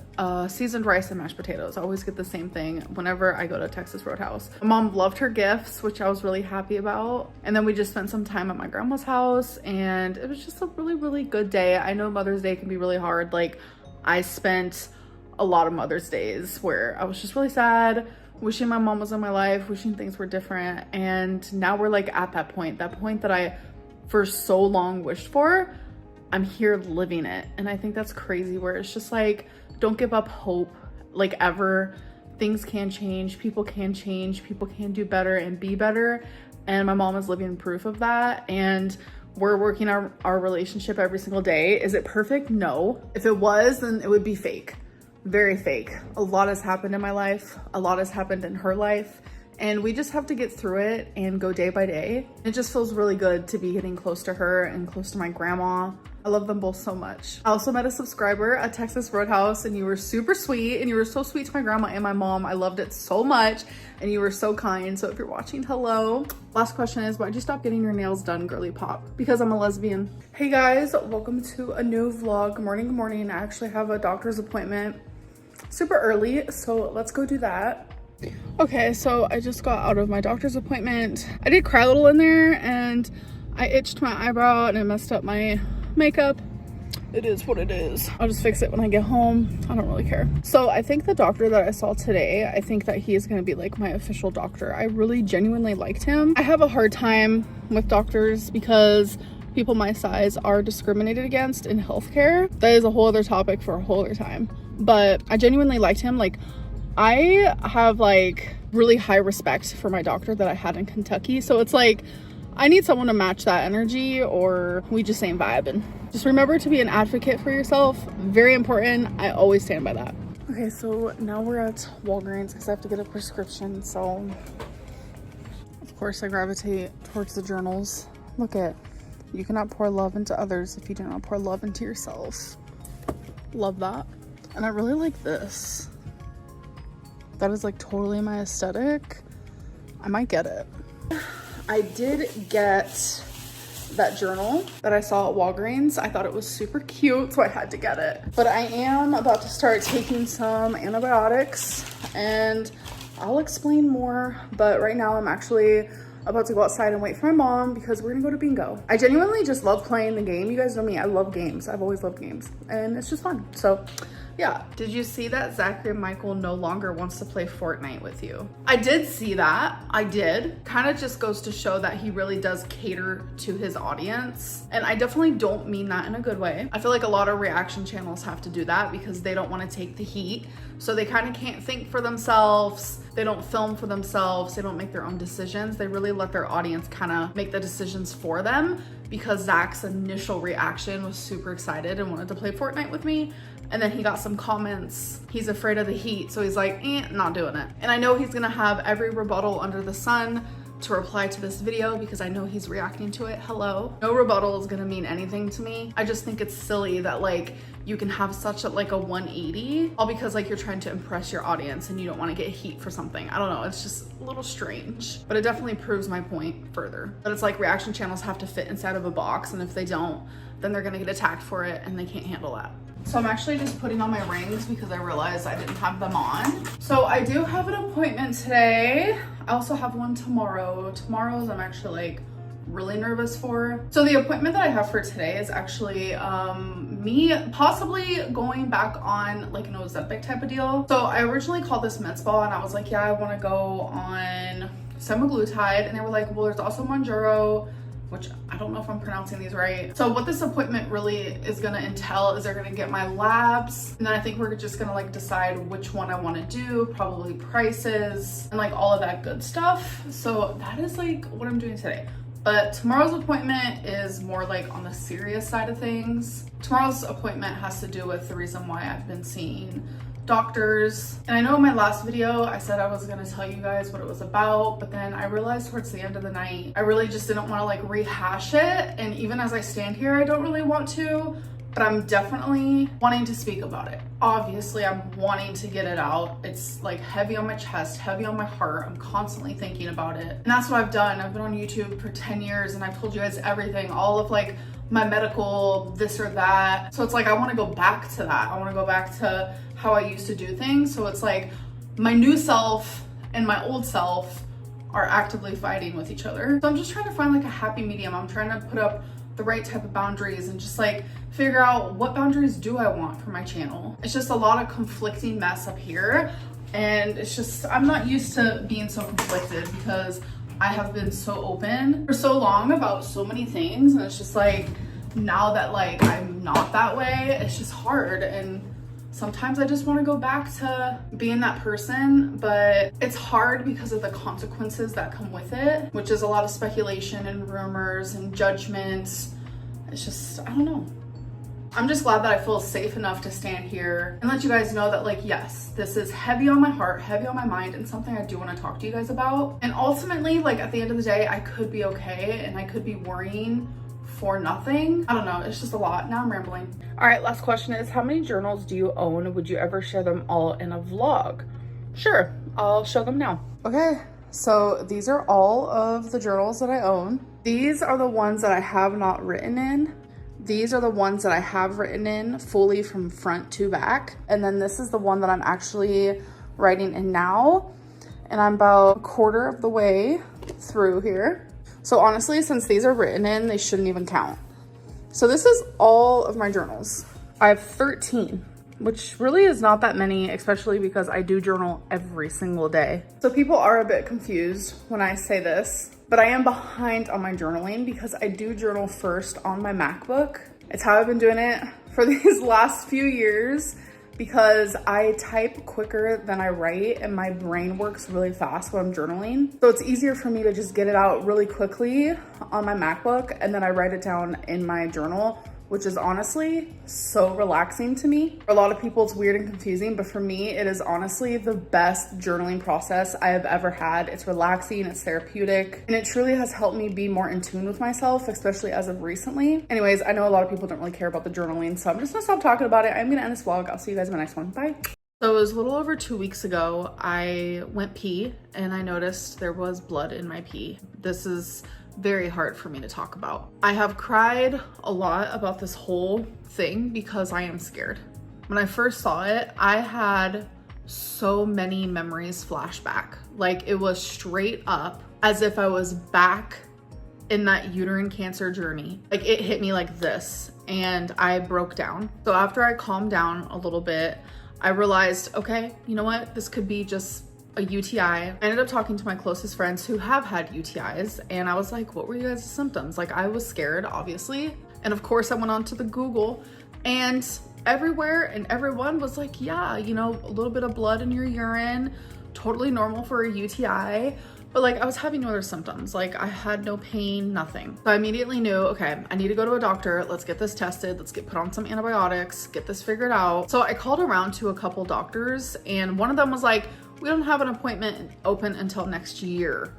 seasoned rice and mashed potatoes. I always get the same thing whenever I go to Texas Roadhouse. My mom loved her gifts, which I was really happy about. And then we just spent some time at my grandma's house and it was just a really, really good day. I know Mother's Day can be really hard. Like I spent a lot of Mother's Days where I was just really sad, wishing my mom was in my life, wishing things were different. And now we're like at that point that I for so long wished for. I'm here living it. And I think that's crazy where it's just like, don't give up hope, like ever. Things can change, people can do better and be better. And my mom is living proof of that. And we're working our relationship every single day. Is it perfect? No. If it was, then it would be fake. Very fake. A lot has happened in my life. A lot has happened in her life. And we just have to get through it and go day by day. It just feels really good to be getting close to her and close to my grandma. I love them both so much. I also met a subscriber at Texas Roadhouse and you were super sweet and you were so sweet to my grandma and my mom. I loved it so much and you were so kind. So if you're watching, hello. Last question is, why'd you stop getting your nails done, girly pop? Because I'm a lesbian. Hey guys, welcome to a new vlog. Good morning, good morning. I actually have a doctor's appointment super early, so let's go do that. Okay, so I just got out of my doctor's appointment. I did cry a little in there and I itched my eyebrow and I messed up my makeup. It is what it is. I'll just fix it when I get home. I don't really care. So I think the doctor that I saw today, I think that he is going to be like my official doctor. I really genuinely liked him. I have a hard time with doctors because people my size are discriminated against in healthcare. That is a whole other topic for a whole other time. But I genuinely liked him. Like, I have like really high respect for my doctor that I had in Kentucky. So it's like, I need someone to match that energy or we just ain't vibing. Just remember to be an advocate for yourself. Very important. I always stand by that. Okay, so now we're at Walgreens because I have to get a prescription. So of course I gravitate towards the journals. Look at, you cannot pour love into others if you do not pour love into yourself. Love that. And I really like this. That is like totally my aesthetic. I might get it. I did get that journal that I saw at Walgreens. I thought it was super cute, so I had to get it. But I am about to start taking some antibiotics and I'll explain more. But right now I'm actually about to go outside and wait for my mom because we're gonna go to bingo. I genuinely just love playing the game. You guys know me, I love games. I've always loved games and it's just fun. So yeah. Did you see that Zachary Michael no longer wants to play Fortnite with you? I did see that. I did. Kind of just goes to show that he really does cater to his audience. And I definitely don't mean that in a good way. I feel like a lot of reaction channels have to do that because they don't want to take the heat. So they kind of can't think for themselves. They don't film for themselves. They don't make their own decisions. They really let their audience kind of make the decisions for them because Zach's initial reaction was super excited and wanted to play Fortnite with me. And then he got some comments. He's afraid of the heat. So he's like, not doing it. And I know he's gonna have every rebuttal under the sun to reply to this video because I know he's reacting to it. Hello. No rebuttal is gonna mean anything to me. I just think it's silly that like you can have such a 180 all because like you're trying to impress your audience and you don't want to get heat for something. I don't know, it's just a little strange, but it definitely proves my point further. But it's like reaction channels have to fit inside of a box, and if they don't, then they're gonna get attacked for it and they can't handle that. So I'm actually just putting on my rings because I realized I didn't have them on. So I do have an appointment today. I also have one tomorrow. Tomorrow's I'm actually like really nervous for. So the appointment that I have for today is actually me possibly going back on like an Ozempic type of deal. So I originally called this med spa and I was like, yeah, I want to go on semaglutide, and they were like, well, there's also Mounjaro, which I don't know if I'm pronouncing these right. So what this appointment really is gonna entail is they're gonna get my labs, and then I think we're just gonna like decide which one I wanna do, probably prices, and like all of that good stuff. So that is like what I'm doing today. But tomorrow's appointment is more like on the serious side of things. Tomorrow's appointment has to do with the reason why I've been seeing doctors. And I know in my last video, I said I was gonna tell you guys what it was about, but then I realized towards the end of the night, I really just didn't wanna like rehash it. And even as I stand here, I don't really want to, but I'm definitely wanting to speak about it. Obviously, I'm wanting to get it out. It's like heavy on my chest, heavy on my heart. I'm constantly thinking about it. And that's what I've done. I've been on YouTube for 10 years and I've told you guys everything, all of like my medical this or that. So it's like, I wanna go back to that. I wanna go back to how I used to do things. So it's like my new self and my old self are actively fighting with each other. So I'm just trying to find like a happy medium. I'm trying to put up the right type of boundaries and just like figure out what boundaries do I want for my channel. It's just a lot of conflicting mess up here. And it's just, I'm not used to being so conflicted because I have been so open for so long about so many things. And it's just like, now that like I'm not that way, it's just hard. And sometimes I just want to go back to being that person, but it's hard because of the consequences that come with it, which is a lot of speculation and rumors and judgments. It's just, I don't know. I'm just glad that I feel safe enough to stand here and let you guys know that like, yes, this is heavy on my heart, heavy on my mind, and something I do want to talk to you guys about. And ultimately, like at the end of the day, I could be okay and I could be worrying for nothing. I don't know, it's just a lot. Now I'm rambling. All right, last question is, how many journals do you own? Would you ever share them all in a vlog? Sure, I'll show them now. Okay, so these are all of the journals that I own. These are the ones that I have not written in. These are the ones that I have written in fully from front to back. And then this is the one that I'm actually writing in now. And I'm about a quarter of the way through here. So honestly, since these are written in, they shouldn't even count. So this is all of my journals. I have 13, which really is not that many, especially because I do journal every single day. So people are a bit confused when I say this, but I am behind on my journaling because I do journal first on my MacBook. It's how I've been doing it for these last few years because I type quicker than I write and my brain works really fast when I'm journaling. So it's easier for me to just get it out really quickly on my MacBook and then I write it down in my journal, which is honestly so relaxing to me. For a lot of people, it's weird and confusing, but for me, it is honestly the best journaling process I have ever had. It's relaxing, it's therapeutic, and it truly has helped me be more in tune with myself, especially as of recently. Anyways, I know a lot of people don't really care about the journaling, so I'm just gonna stop talking about it. I'm gonna end this vlog. I'll see you guys in my next one. Bye. So it was a little over 2 weeks ago, I went pee and I noticed there was blood in my pee. This is very hard for me to talk about. I have cried a lot about this whole thing because I am scared. When I first saw it, I had so many memories flashback. Like it was straight up as if I was back in that uterine cancer journey. Like it hit me like this and I broke down. So after I calmed down a little bit, I realized, okay, you know what? This could be just a UTI. I ended up talking to my closest friends who have had UTIs and I was like, what were you guys' symptoms? Like I was scared, obviously. And of course I went on to the Google and everywhere and everyone was like, yeah, you know, a little bit of blood in your urine, totally normal for a UTI. But like I was having no other symptoms. Like I had no pain, nothing. So I immediately knew, okay, I need to go to a doctor. Let's get this tested. Let's get put on some antibiotics, get this figured out. So I called around to a couple doctors and one of them was like, we don't have an appointment open until next year.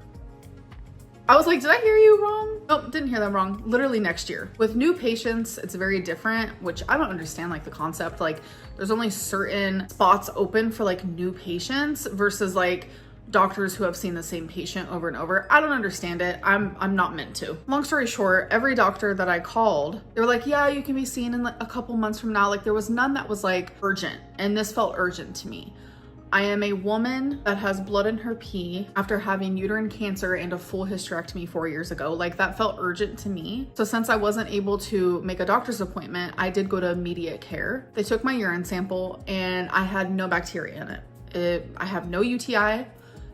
I was like, did I hear you wrong? Nope, didn't hear them wrong. Literally next year. With new patients, it's very different, which I don't understand like the concept. Like there's only certain spots open for like new patients versus like doctors who have seen the same patient over and over. I don't understand it. I'm not meant to. Long story short, every doctor that I called, they were like, yeah, you can be seen in like a couple months from now. Like there was none that was like urgent, and this felt urgent to me. I am a woman that has blood in her pee after having uterine cancer and a full hysterectomy 4 years ago. Like that felt urgent to me. So since I wasn't able to make a doctor's appointment, I did go to immediate care. They took my urine sample and I had no bacteria in it. I have no UTI.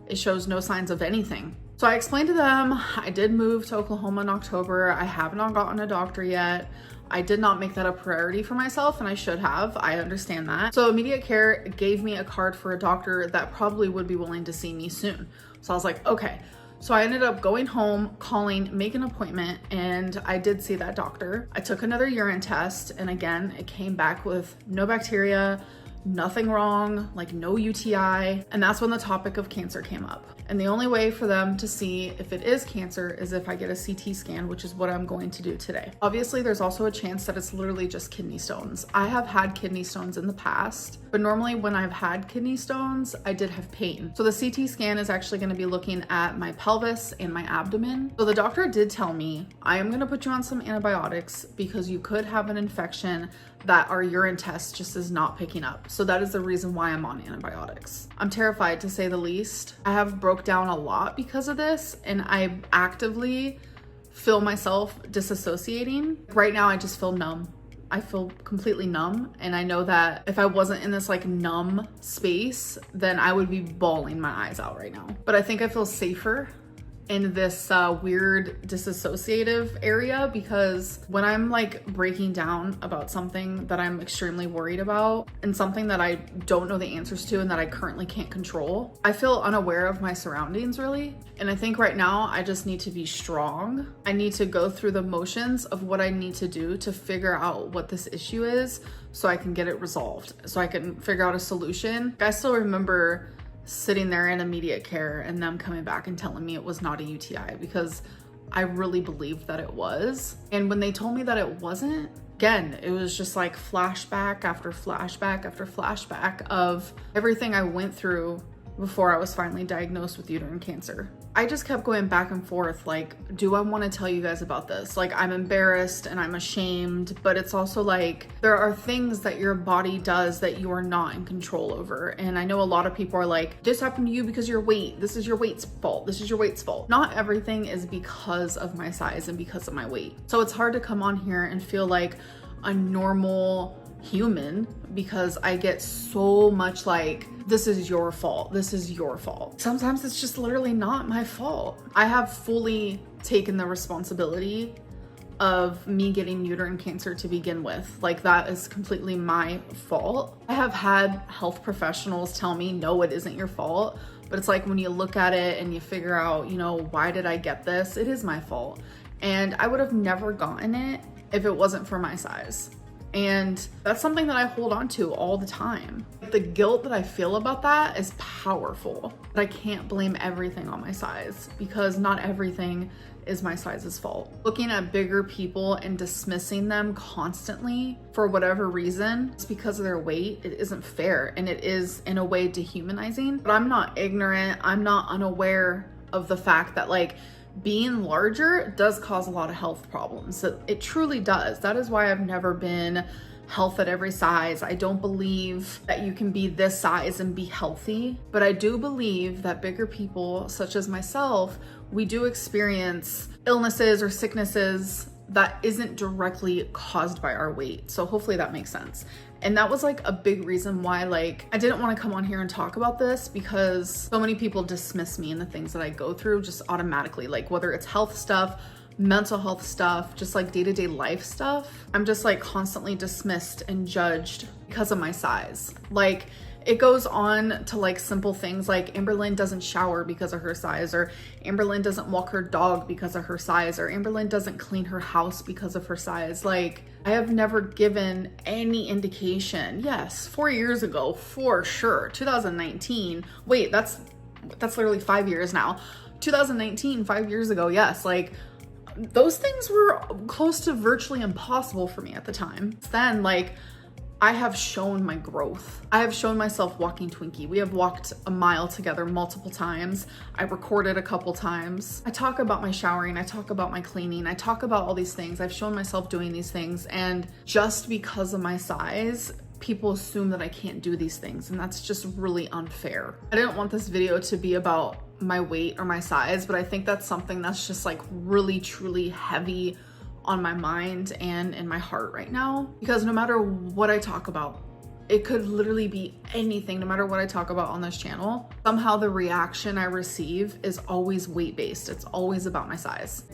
It shows no signs of anything. So I explained to them, I did move to Oklahoma in October. I have not gotten a doctor yet. I did not make that a priority for myself, and I should have. I understand that. So immediate care gave me a card for a doctor that probably would be willing to see me soon. So I was like, okay. So I ended up going home, calling, make an appointment, and I did see that doctor. I took another urine test, and again, it came back with no bacteria, nothing wrong, like no UTI. And that's when the topic of cancer came up. And the only way for them to see if it is cancer is if I get a CT scan, which is what I'm going to do today. Obviously, there's also a chance that it's literally just kidney stones. I have had kidney stones in the past, but normally when I've had kidney stones, I did have pain. So the CT scan is actually going to be looking at my pelvis and my abdomen. So the doctor did tell me, I am going to put you on some antibiotics because you could have an infection that our urine test just is not picking up. So that is the reason why I'm on antibiotics. I'm terrified, to say the least. I have broke down a lot because of this, and I actively feel myself disassociating. Right now I just feel numb. I feel completely numb, and I know that if I wasn't in this like numb space, then I would be bawling my eyes out right now. But I think I feel safer in this weird disassociative area, because when I'm like breaking down about something that I'm extremely worried about and something that I don't know the answers to and that I currently can't control, I feel unaware of my surroundings really. And I think right now I just need to be strong. I need to go through the motions of what I need to do to figure out what this issue is so I can get it resolved, so I can figure out a solution. I still remember sitting there in immediate care and them coming back and telling me it was not a UTI, because I really believed that it was. And when they told me that it wasn't, again, it was just like flashback after flashback after flashback of everything I went through before I was finally diagnosed with uterine cancer. I just kept going back and forth, like, do I want to tell you guys about this? Like, I'm embarrassed and I'm ashamed, but it's also like, there are things that your body does that you are not in control over. And I know a lot of people are like, this happened to you because your weight, this is your weight's fault, this is your weight's fault. Not everything is because of my size and because of my weight. So it's hard to come on here and feel like a normal human, because I get so much like, this is your fault, this is your fault. Sometimes it's just literally not my fault. I have fully taken the responsibility of me getting uterine cancer to begin with. Like, that is completely my fault. I have had health professionals tell me, no, it isn't your fault. But it's like, when you look at it and you figure out, you know, why did I get this? It is my fault. And I would have never gotten it if it wasn't for my size. And that's something that I hold on to all the time. The guilt that I feel about that is powerful. But I can't blame everything on my size, because not everything is my size's fault. Looking at bigger people and dismissing them constantly for whatever reason, it's because of their weight, it isn't fair, and it is in a way dehumanizing. But I'm not ignorant, I'm not unaware of the fact that like, being larger does cause a lot of health problems. It truly does. That is why I've never been health at every size. I don't believe that you can be this size and be healthy, but I do believe that bigger people, such as myself, we do experience illnesses or sicknesses that isn't directly caused by our weight. So hopefully that makes sense. And that was like a big reason why like I didn't want to come on here and talk about this, because so many people dismiss me and the things that I go through just automatically, like whether it's health stuff, mental health stuff, just like day-to-day life stuff. I'm just like constantly dismissed and judged because of my size. Like, it goes on to like simple things like Amberlynn doesn't shower because of her size, or Amberlynn doesn't walk her dog because of her size, or Amberlynn doesn't clean her house because of her size. Like, I have never given any indication. Yes, 4 years ago, for sure, 2019. Wait, that's literally 5 years now. 2019, 5 years ago, yes, like those things were close to virtually impossible for me at the time. Then, like, I have shown my growth. I have shown myself walking Twinkie. We have walked a mile together multiple times. I recorded a couple times. I talk about my showering. I talk about my cleaning. I talk about all these things. I've shown myself doing these things. And just because of my size, people assume that I can't do these things. And that's just really unfair. I didn't want this video to be about my weight or my size, but I think that's something that's just like really, truly heavy on my mind and in my heart right now, because no matter what I talk about, it could literally be anything. No matter what I talk about on this channel, somehow the reaction I receive is always weight-based. It's always about my size.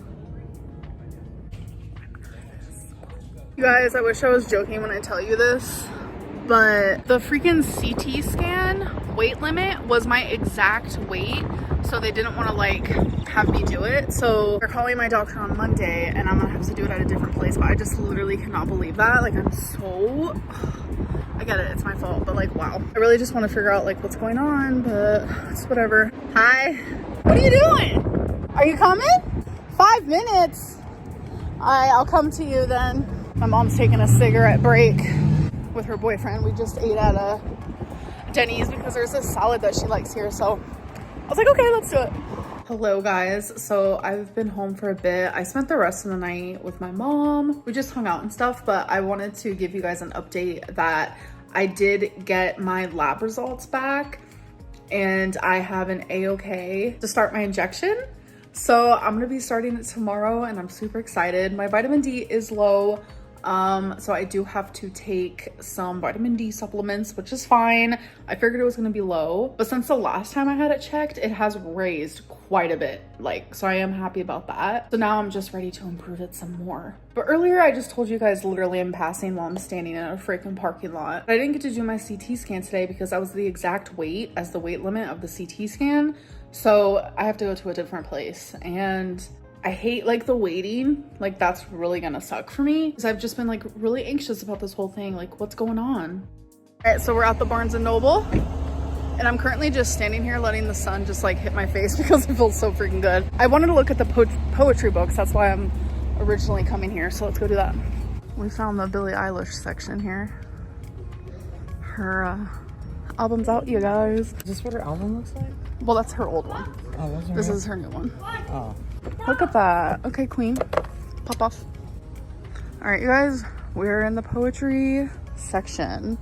You guys, I wish I was joking when I tell you this, but the freaking CT scan weight limit was my exact weight, so they didn't want to like have me do it. So they're calling my doctor on Monday and I'm gonna have to do it at a different place, but I just literally cannot believe that. Like, I'm so, I get it, it's my fault, but like, wow. I really just want to figure out like what's going on, but it's whatever. Hi, what are you doing? Are you coming? 5 minutes. I'll come to you then. My mom's taking a cigarette break with her boyfriend. We just ate at a Denny's because there's this salad that she likes here, so I was like, okay, let's do it. Hello guys, so I've been home for a bit. I spent the rest of the night with my mom. We just hung out and stuff, but I wanted to give you guys an update that I did get my lab results back and I have an A-OK to start my injection. So I'm gonna be starting it tomorrow and I'm super excited. My vitamin D is low. So I do have to take some vitamin D supplements, which is fine. I figured it was going to be low, but since the last time I had it checked, it has raised quite a bit. Like, so I am happy about that. So now I'm just ready to improve it some more. But earlier I just told you guys literally I'm passing while I'm standing in a freaking parking lot. I didn't get to do my CT scan today because I was the exact weight as the weight limit of the CT scan. So I have to go to a different place, and I hate like the waiting. Like, that's really gonna suck for me because I've just been like really anxious about this whole thing. Like, what's going on? All right, so we're at the Barnes and Noble and I'm currently just standing here letting the sun just like hit my face because it feels so freaking good. I wanted to look at the poetry books. That's why I'm originally coming here. So let's go do that. We found the Billie Eilish section here. Her album's out, you guys. Is this what her album looks like? Well, that's her old one. Oh, that's her This is her new one. Oh. Look at that. Okay, queen. Pop off. All right, you guys, we're in the poetry section.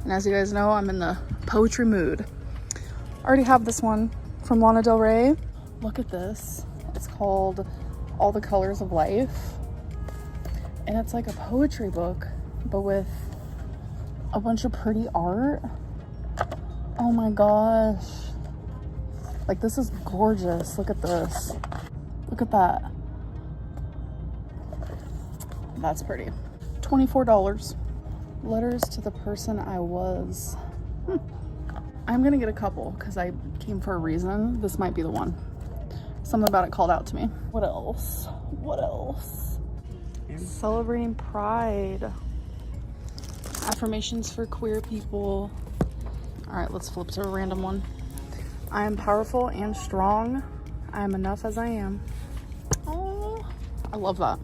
And as you guys know, I'm in the poetry mood. I already have this one from Lana Del Rey. Look at this. It's called All the Colors of Life. And it's like a poetry book, but with a bunch of pretty art. Oh my gosh. Like, this is gorgeous. Look at this. Look at that. That's pretty. $24. Letters to the person I was. I'm gonna get a couple because I came for a reason. This might be the one. Something about it called out to me. What else? What else? Celebrating Pride. Affirmations for queer people. All right, let's flip to a random one. I am powerful and strong. I am enough as I am. Oh, I love that.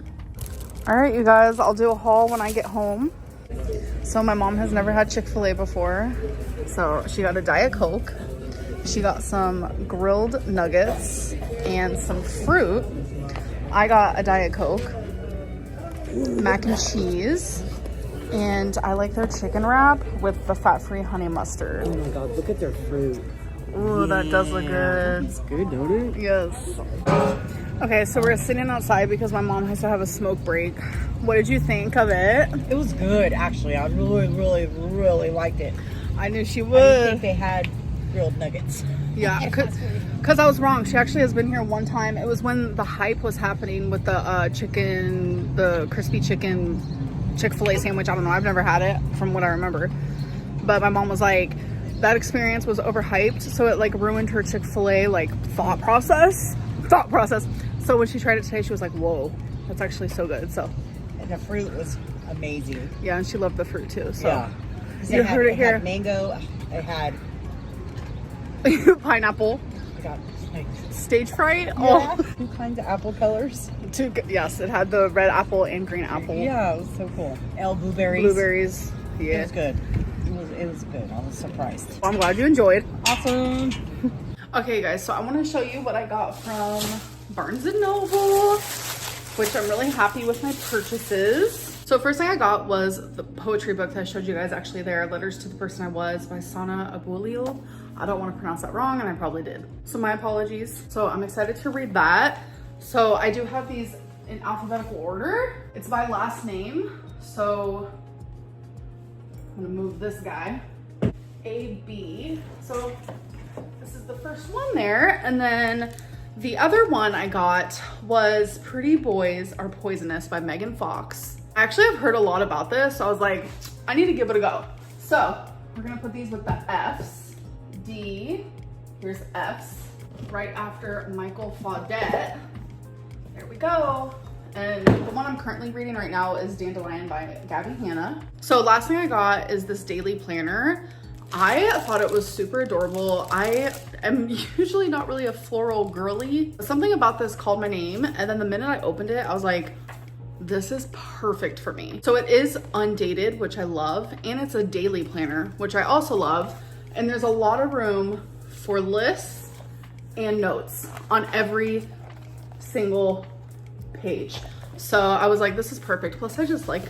All right, you guys, I'll do a haul when I get home. So my mom has never had Chick-fil-A before. So she got a Diet Coke. She got some grilled nuggets and some fruit. I got a Diet Coke, mac and cheese, and I like their chicken wrap with the fat-free honey mustard. Oh my god, look at their fruit. Ooh, that does look good. It's good, don't it? Yes. Okay, so we're sitting outside because my mom has to have a smoke break. What did you think of it? It was good, actually. I really liked it. I knew she I would. didn't think they had grilled nuggets. Yeah, because I was wrong. She actually has been here one time. It was when the hype was happening with the chicken, the crispy chicken Chick-fil-A sandwich. I don't know. I've never had it from what I remember. But my mom was like, that experience was overhyped, so it like ruined her Chick-fil-A like thought process. So when she tried it today, she was like, whoa, that's actually so good. So, And the fruit was amazing. yeah, and she loved the fruit too. So Yeah. you heard it It here. had mango. It had Pineapple. I got Stage fright? Yeah. 2 kinds of apple colors. Yes, it had the red apple and green apple. Yeah, it was so cool. Blueberries. Blueberries. It Yeah. was good. It was good. I was surprised. Well, I'm glad you enjoyed. Awesome. Okay, guys, so I want to show you what I got from Barnes & Noble, which I'm really happy with my purchases. So first thing I got was the poetry book that I showed you guys actually there, Letters to the Person I Was by Sana Abulil. I don't want to pronounce that wrong, and I probably did. So my apologies. So I'm excited to read that. So I do have these in alphabetical order. It's by last name. So I'm gonna move this guy. A, B. So this is the first one there. And then the other one I got was Pretty Boys Are Poisonous by Megan Fox. I actually have heard a lot about this, so I was like, I need to give it a go. So we're gonna put these with the F's. D, here's F's, right after Michael Faudet. There we go. And the one I'm currently reading right now is Dandelion by Gabby Hanna. So last thing I got is this daily planner. I thought it was super adorable. I am usually not really a floral girly. Something about this called my name, and then the minute I opened it, I was like, this is perfect for me. So it is undated, which I love, and it's a daily planner, which I also love. And there's a lot of room for lists and notes on every single page. So I was like, this is perfect. Plus I just like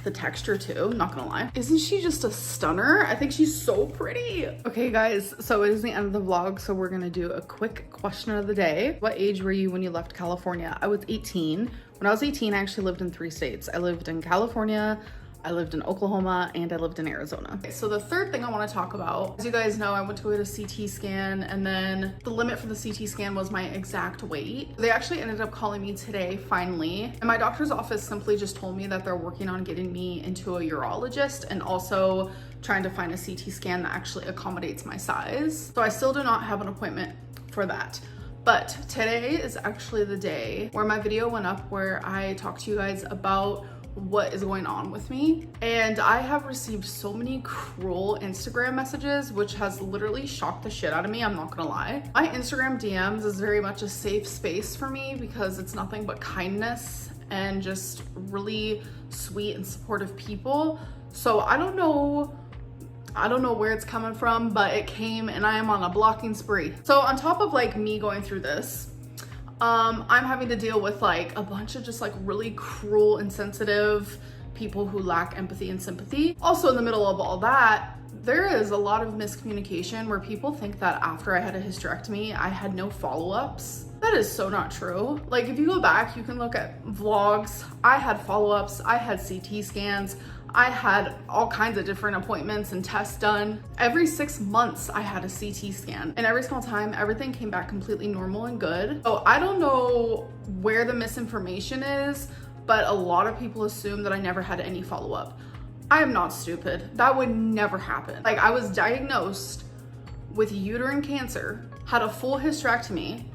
the texture too, not gonna lie. Isn't she just a stunner? I think she's so pretty. Okay guys, so it is the end of the vlog, so we're gonna do a quick question of the day. What age were you when you left California? I was 18. When I was 18, I actually lived in 3 states. I lived in California, I lived in Oklahoma, and I lived in Arizona. Okay, so the third thing I want to talk about, as you guys know, I went to go get a CT scan, and then the limit for the CT scan was my exact weight. They actually ended up calling me today, finally, and my doctor's office simply just told me that they're working on getting me into a urologist and also trying to find a CT scan that actually accommodates my size. So I still do not have an appointment for that. But today is actually the day where my video went up where I talked to you guys about what is going on with me, and I have received so many cruel Instagram messages, which has literally shocked the shit out of me. I'm not gonna lie. My Instagram DMs is very much a safe space for me because it's nothing but kindness and just really sweet and supportive people. So I don't know where it's coming from, but it came, and I am on a blocking spree. So on top of like me going through this, I'm having to deal with like a bunch of just like really cruel, insensitive people who lack empathy and sympathy. Also in the middle of all that, there is a lot of miscommunication where people think that after I had a hysterectomy, I had no follow-ups. That is so not true. Like if you go back, you can look at vlogs. I had follow-ups, I had CT scans, I had all kinds of different appointments and tests done. Every 6 months I had a CT scan, and every single time everything came back completely normal and good. So I don't know where the misinformation is, but a lot of people assume that I never had any follow-up. I am not stupid. That would never happen. Like I was diagnosed with uterine cancer, had a full hysterectomy,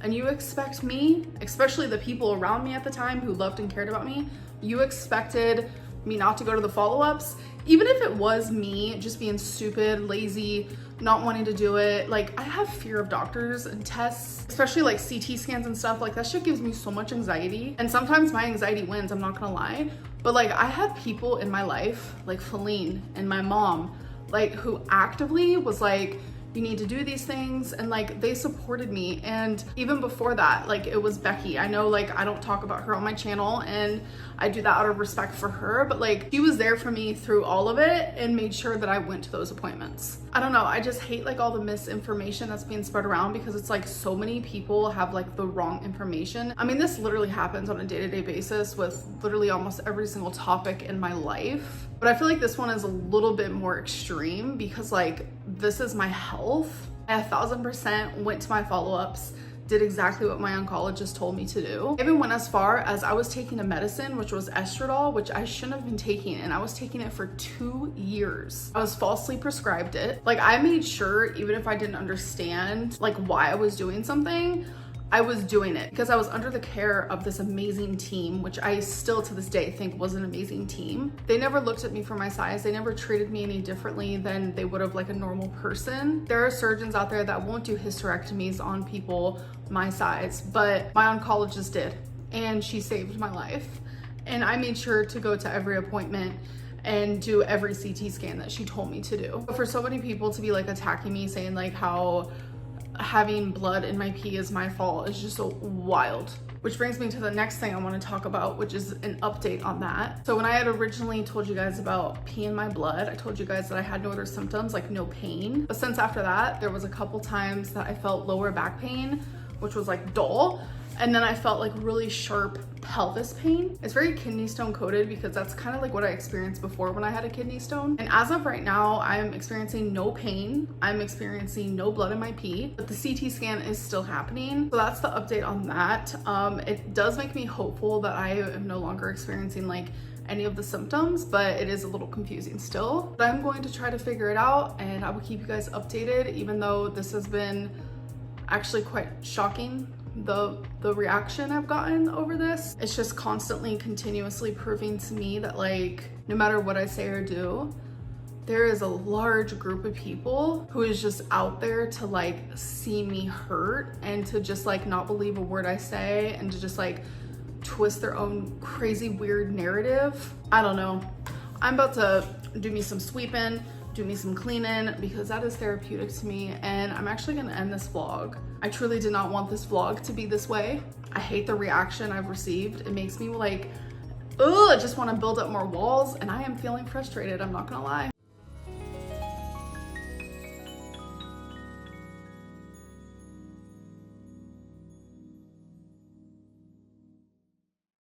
and you expect me, especially the people around me at the time who loved and cared about me, you expected me not to go to the follow-ups? Even if it was me just being stupid, lazy, not wanting to do it, like I have fear of doctors and tests, especially like CT scans and stuff. Like that shit gives me so much anxiety, and sometimes my anxiety wins, I'm not gonna lie. But like I have people in my life like Feline and my mom, like who actively was like, you need to do these things, and like they supported me. And even before that, like it was Becky. I know like I don't talk about her on my channel, and I do that out of respect for her, but like she was there for me through all of it and made sure that I went to those appointments. I don't know, I just hate like all the misinformation that's being spread around, because it's like so many people have like the wrong information. I mean, this literally happens on a day-to-day basis with literally almost every single topic in my life. But I feel like this one is a little bit more extreme because like this is my health. I 1000% went to my follow-ups, did exactly what my oncologist told me to do. I even went as far as I was taking a medicine, which was estradiol, which I shouldn't have been taking, and I was taking it for 2 years. I was falsely prescribed it. Like I made sure, even if I didn't understand like why I was doing something, I was doing it because I was under the care of this amazing team, which I still to this day think was an amazing team. They never looked at me for my size. They never treated me any differently than they would have like a normal person. There are surgeons out there that won't do hysterectomies on people my size, but my oncologist did, and she saved my life. And I made sure to go to every appointment and do every CT scan that she told me to do. But for so many people to be like attacking me, saying like how having blood in my pee is my fault is just so wild. Which brings me to the next thing I want to talk about, which is an update on that. So when I had originally told you guys about pee in my blood, I told you guys that I had no other symptoms, like no pain. But since after that, there was a couple times that I felt lower back pain, which was like dull. And then I felt like really sharp pelvis pain. It's very kidney stone coded because that's kind of like what I experienced before when I had a kidney stone. And as of right now, I'm experiencing no pain. I'm experiencing no blood in my pee, but the CT scan is still happening. So that's the update on that. It does make me hopeful that I am no longer experiencing like any of the symptoms, but it is a little confusing still. But I'm going to try to figure it out, and I will keep you guys updated, even though this has been actually quite shocking. The reaction I've gotten over this, it's just constantly continuously proving to me that like no matter what I say or do, there is a large group of people who is just out there to like see me hurt and to just like not believe a word I say and to just like twist their own crazy weird narrative. I don't know. I'm about to do me some sweeping, do me some cleaning, because that is therapeutic to me, and I'm actually gonna end this vlog. I truly did not want this vlog to be this way. I hate the reaction I've received. It makes me like, ugh, I just wanna build up more walls, and I am feeling frustrated, I'm not gonna lie.